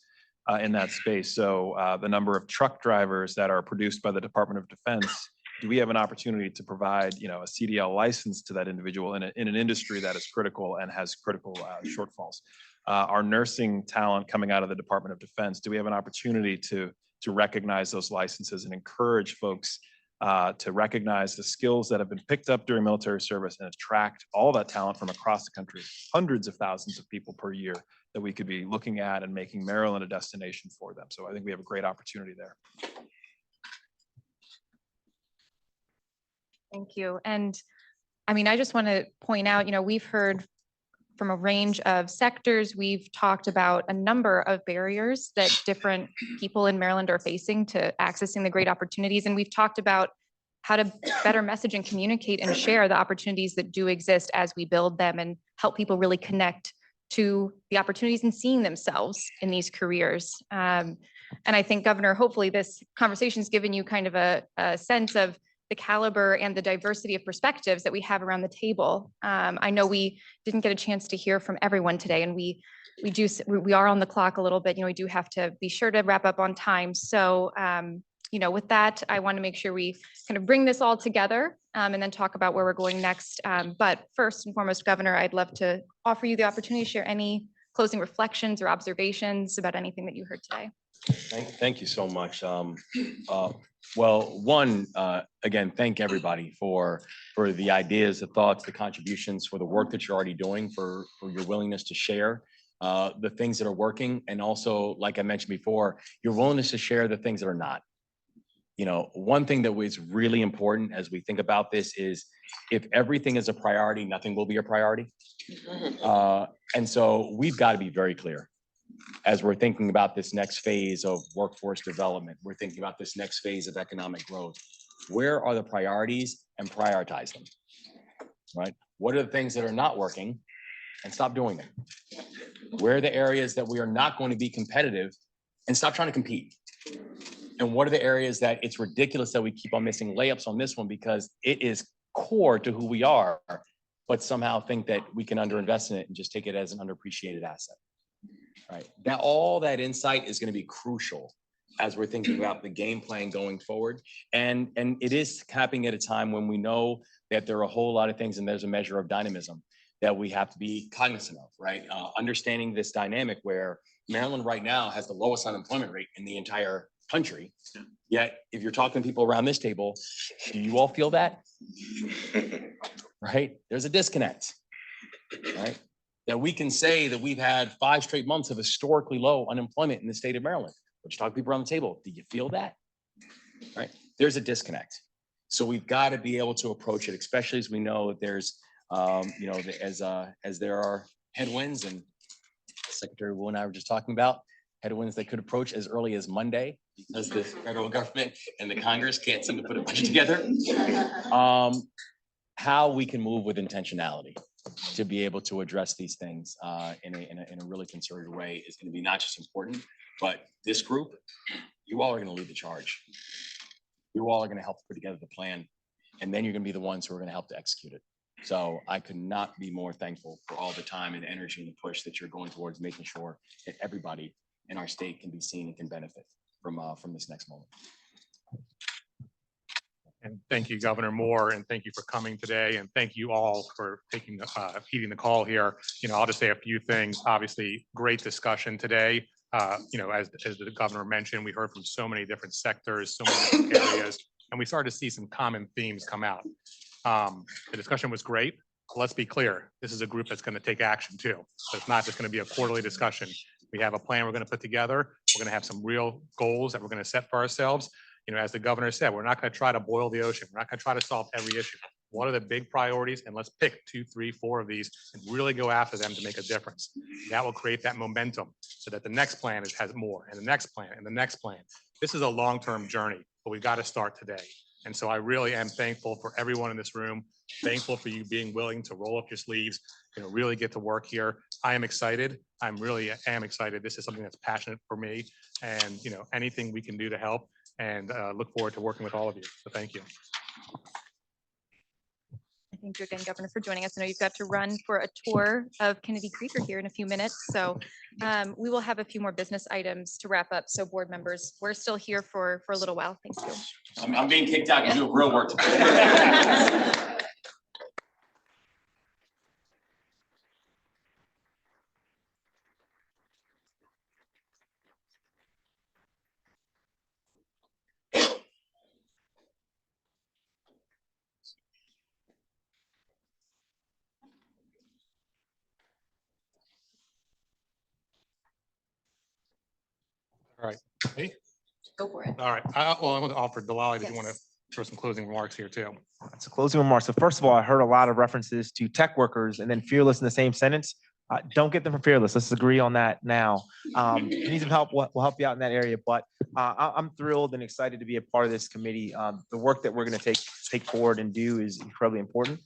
in that space. So the number of truck drivers that are produced by the Department of Defense, do we have an opportunity to provide, you know, a CDL license to that individual in an industry that is critical and has critical shortfalls? Our nursing talent coming out of the Department of Defense, do we have an opportunity to recognize those licenses and encourage folks to recognize the skills that have been picked up during military service and attract all that talent from across the country, hundreds of thousands of people per year that we could be looking at and making Maryland a destination for them. So I think we have a great opportunity there. Thank you. And I mean, I just want to point out, you know, we've heard from a range of sectors. We've talked about a number of barriers that different people in Maryland are facing to accessing the great opportunities. And we've talked about how to better message and communicate and share the opportunities that do exist as we build them and help people really connect to the opportunities and seeing themselves in these careers. And I think, Governor, hopefully this conversation has given you kind of a sense of the caliber and the diversity of perspectives that we have around the table. I know we didn't get a chance to hear from everyone today, and we are on the clock a little bit. You know, we do have to be sure to wrap up on time. So, you know, with that, I want to make sure we kind of bring this all together and then talk about where we're going next. But first and foremost, Governor, I'd love to offer you the opportunity to share any closing reflections or observations about anything that you heard today. Thank you so much. Well, one, again, thank everybody for the ideas, the thoughts, the contributions, for the work that you're already doing, for your willingness to share the things that are working. And also, like I mentioned before, your willingness to share the things that are not. You know, one thing that was really important as we think about this is if everything is a priority, nothing will be a priority. And so we've got to be very clear as we're thinking about this next phase of workforce development. We're thinking about this next phase of economic growth. Where are the priorities, and prioritize them, right? What are the things that are not working, and stop doing them? Where are the areas that we are not going to be competitive, and stop trying to compete? And what are the areas that it's ridiculous that we keep on missing layups on this one because it is core to who we are, but somehow think that we can underinvest in it and just take it as an underappreciated asset, right? Now, all that insight is going to be crucial as we're thinking about the game plan going forward. And it is happening at a time when we know that there are a whole lot of things and there's a measure of dynamism that we have to be cognizant of, right? Understanding this dynamic where Maryland right now has the lowest unemployment rate in the entire country. Yet, if you're talking to people around this table, do you all feel that? Right? There's a disconnect. right? That we can say that we've had 5 straight months of historically low unemployment in the state of Maryland. But you talk to people around the table, do you feel that? Right? There's a disconnect. So we've got to be able to approach it, especially as we know that there's, you know, as there are headwinds, and Secretary Wu and I were just talking about headwinds that could approach as early as Monday because the federal government and the Congress can't seem to put a budget together. How we can move with intentionality to be able to address these things in a really concerted way is going to be not just important, but this group, you all are going to lead the charge. You all are going to help put together the plan, and then you're going to be the ones who are going to help to execute it. So I could not be more thankful for all the time and energy and the push that you're going towards making sure that everybody in our state can be seen and can benefit from this next moment. And thank you, Governor Moore, and thank you for coming today. And thank you all for taking, heeding the call here. You know, I'll just say a few things. Obviously, great discussion today. You know, as the governor mentioned, we heard from so many different sectors, so many different areas, and we started to see some common themes come out. The discussion was great. Let's be clear. This is a group that's going to take action too. So it's not just going to be a quarterly discussion. We have a plan we're going to put together. We're going to have some real goals that we're going to set for ourselves. You know, as the governor said, we're not going to try to boil the ocean. We're not going to try to solve every issue. What are the big priorities? And let's pick 2, 3, 4 of these and really go after them to make a difference. That will create that momentum so that the next plan has more, and the next plan, and the next plan. This is a long-term journey, but we've got to start today. And so I really am thankful for everyone in this room, thankful for you being willing to roll up your sleeves, you know, really get to work here. I am excited. I'm really am excited. This is something that's passionate for me, and, you know, anything we can do to help, and look forward to working with all of you. So thank you. Thank you again, Governor, for joining us. I know you've got to run for a tour of Kennedy Krieger here in a few minutes. So we will have a few more business items to wrap up. So board members, we're still here for a little while. Thanks, you. I'm being kicked out to do real work today. All right. Hey. Go for it. All right. Well, I want to offer Delali, did you want to throw some closing remarks here too? That's a closing remark. So first of all, I heard a lot of references to tech workers and then fearless in the same sentence. Don't get them from fearless. Let's agree on that now. If you need some help, we'll help you out in that area. But I'm thrilled and excited to be a part of this committee. The work that we're going to take forward and do is incredibly important.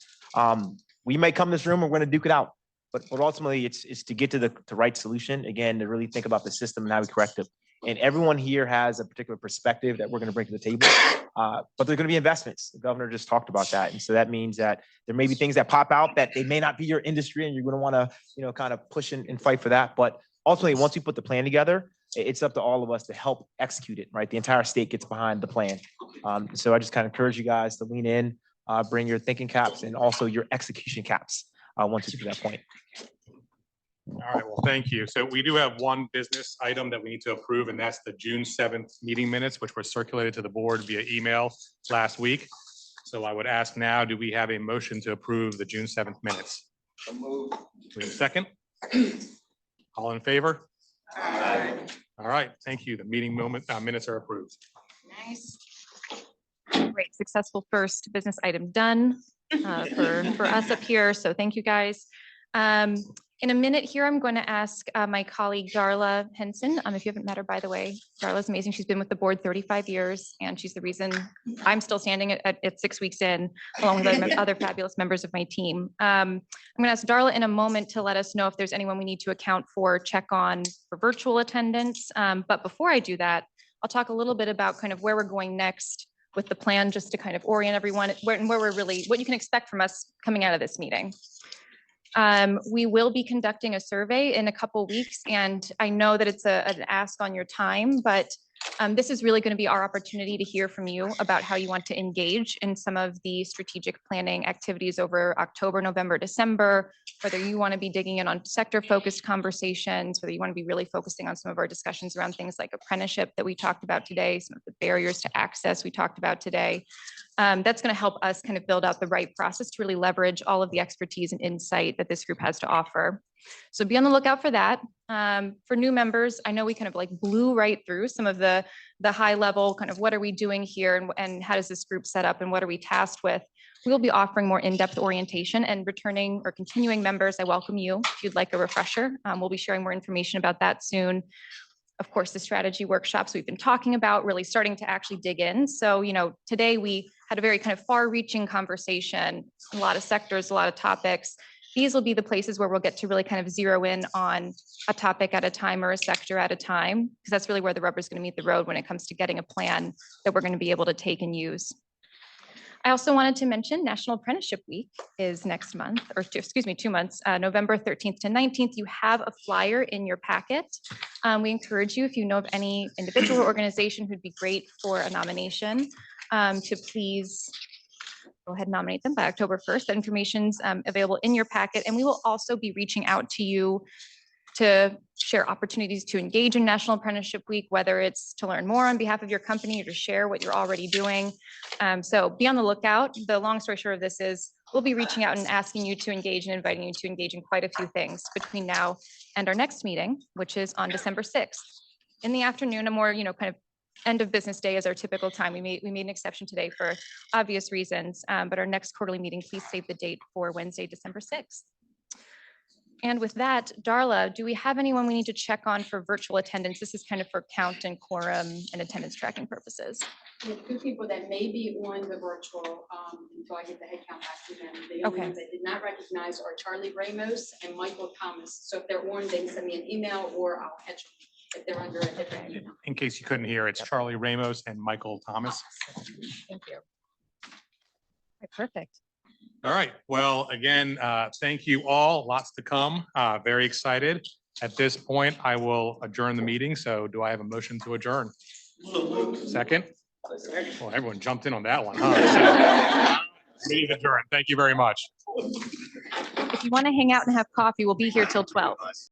We may come to this room and we're going to duke it out, but ultimately it's to get to the right solution. Again, to really think about the system and how we correct it. And everyone here has a particular perspective that we're going to bring to the table. But there are going to be investments. The governor just talked about that. And so that means that there may be things that pop out that they may not be your industry, and you're going to want to, you know, kind of push and fight for that. But ultimately, once we put the plan together, it's up to all of us to help execute it, right? The entire state gets behind the plan. So I just kind of encourage you guys to lean in, bring your thinking caps and also your execution caps once you get to that point. All right, well, thank you. So we do have one business item that we need to approve, and that's the June 7th meeting minutes, which were circulated to the board via email last week. So I would ask now, do we have a motion to approve the June 7th minutes? Do we have a second? All in favor? Aye. All right, thank you. The meeting minutes are approved. Nice. Great, successful first business item done for us up here. So thank you, guys. In a minute here, I'm going to ask my colleague Darla Henson. If you haven't met her, by the way, Darla's amazing. She's been with the board 35 years, and she's the reason I'm still standing at 6 weeks in, along with other fabulous members of my team. I'm going to ask Darla in a moment to let us know if there's anyone we need to account for, check on for virtual attendance. But before I do that, I'll talk a little bit about kind of where we're going next with the plan, just to kind of orient everyone where we're really, what you can expect from us coming out of this meeting. We will be conducting a survey in a couple weeks, and I know that it's an ask on your time, but This is really going to be our opportunity to hear from you about how you want to engage in some of the strategic planning activities over October, November, December, whether you want to be digging in on sector-focused conversations, whether you want to be really focusing on some of our discussions around things like apprenticeship that we talked about today, some of the barriers to access we talked about today. That's going to help us kind of build out the right process to really leverage all of the expertise and insight that this group has to offer. So be on the lookout for that. For new members, I know we kind of like blew right through some of the high level kind of what are we doing here and how does this group set up and what are we tasked with. We'll be offering more in-depth orientation, and returning or continuing members, I welcome you if you'd like a refresher. We'll be sharing more information about that soon. Of course, the strategy workshops we've been talking about, really starting to actually dig in. So, today we had a very kind of far-reaching conversation, a lot of sectors, a lot of topics. These will be the places where we'll get to really kind of zero in on a topic at a time or a sector at a time, because that's really where the rubber is going to meet the road when it comes to getting a plan that we're going to be able to take and use. I also wanted to mention National Apprenticeship Week is next month, or 2 months, November 13th to 19th. You have a flyer in your packet. We encourage you, if you know of any individual or organization who'd be great for a nomination, to please go ahead and nominate them by October 1st. That information's available in your packet, and we will also be reaching out to you to share opportunities to engage in National Apprenticeship Week, whether it's to learn more on behalf of your company or to share what you're already doing. So be on the lookout. The long story short of this is we'll be reaching out and asking you to engage and inviting you to engage in quite a few things between now and our next meeting, which is on December 6th. In the afternoon, a more, kind of end of business day is our typical time. We made an exception today for obvious reasons, but our next quarterly meeting, please save the date for Wednesday, December 6th. And with that, Darla, do we have anyone we need to check on for virtual attendance? This is kind of for count and quorum and attendance tracking purposes. We have 2 people that may be on the virtual until I get the head count back to them. The only Okay. ones I did not recognize are Charlie Ramos and Michael Thomas. So if they're on, they can send me an email or I'll catch them if they're under a different email. In case you couldn't hear, it's Charlie Ramos and Michael Thomas. Thank you. Okay, perfect. All right. Well, again, thank you all. Lots to come. Very excited. At this point, I will adjourn the meeting. So do I have a motion to adjourn? Second? Well, everyone jumped in on that one, huh? Meeting adjourned. Thank you very much. If you want to hang out and have coffee, we'll be here till 12.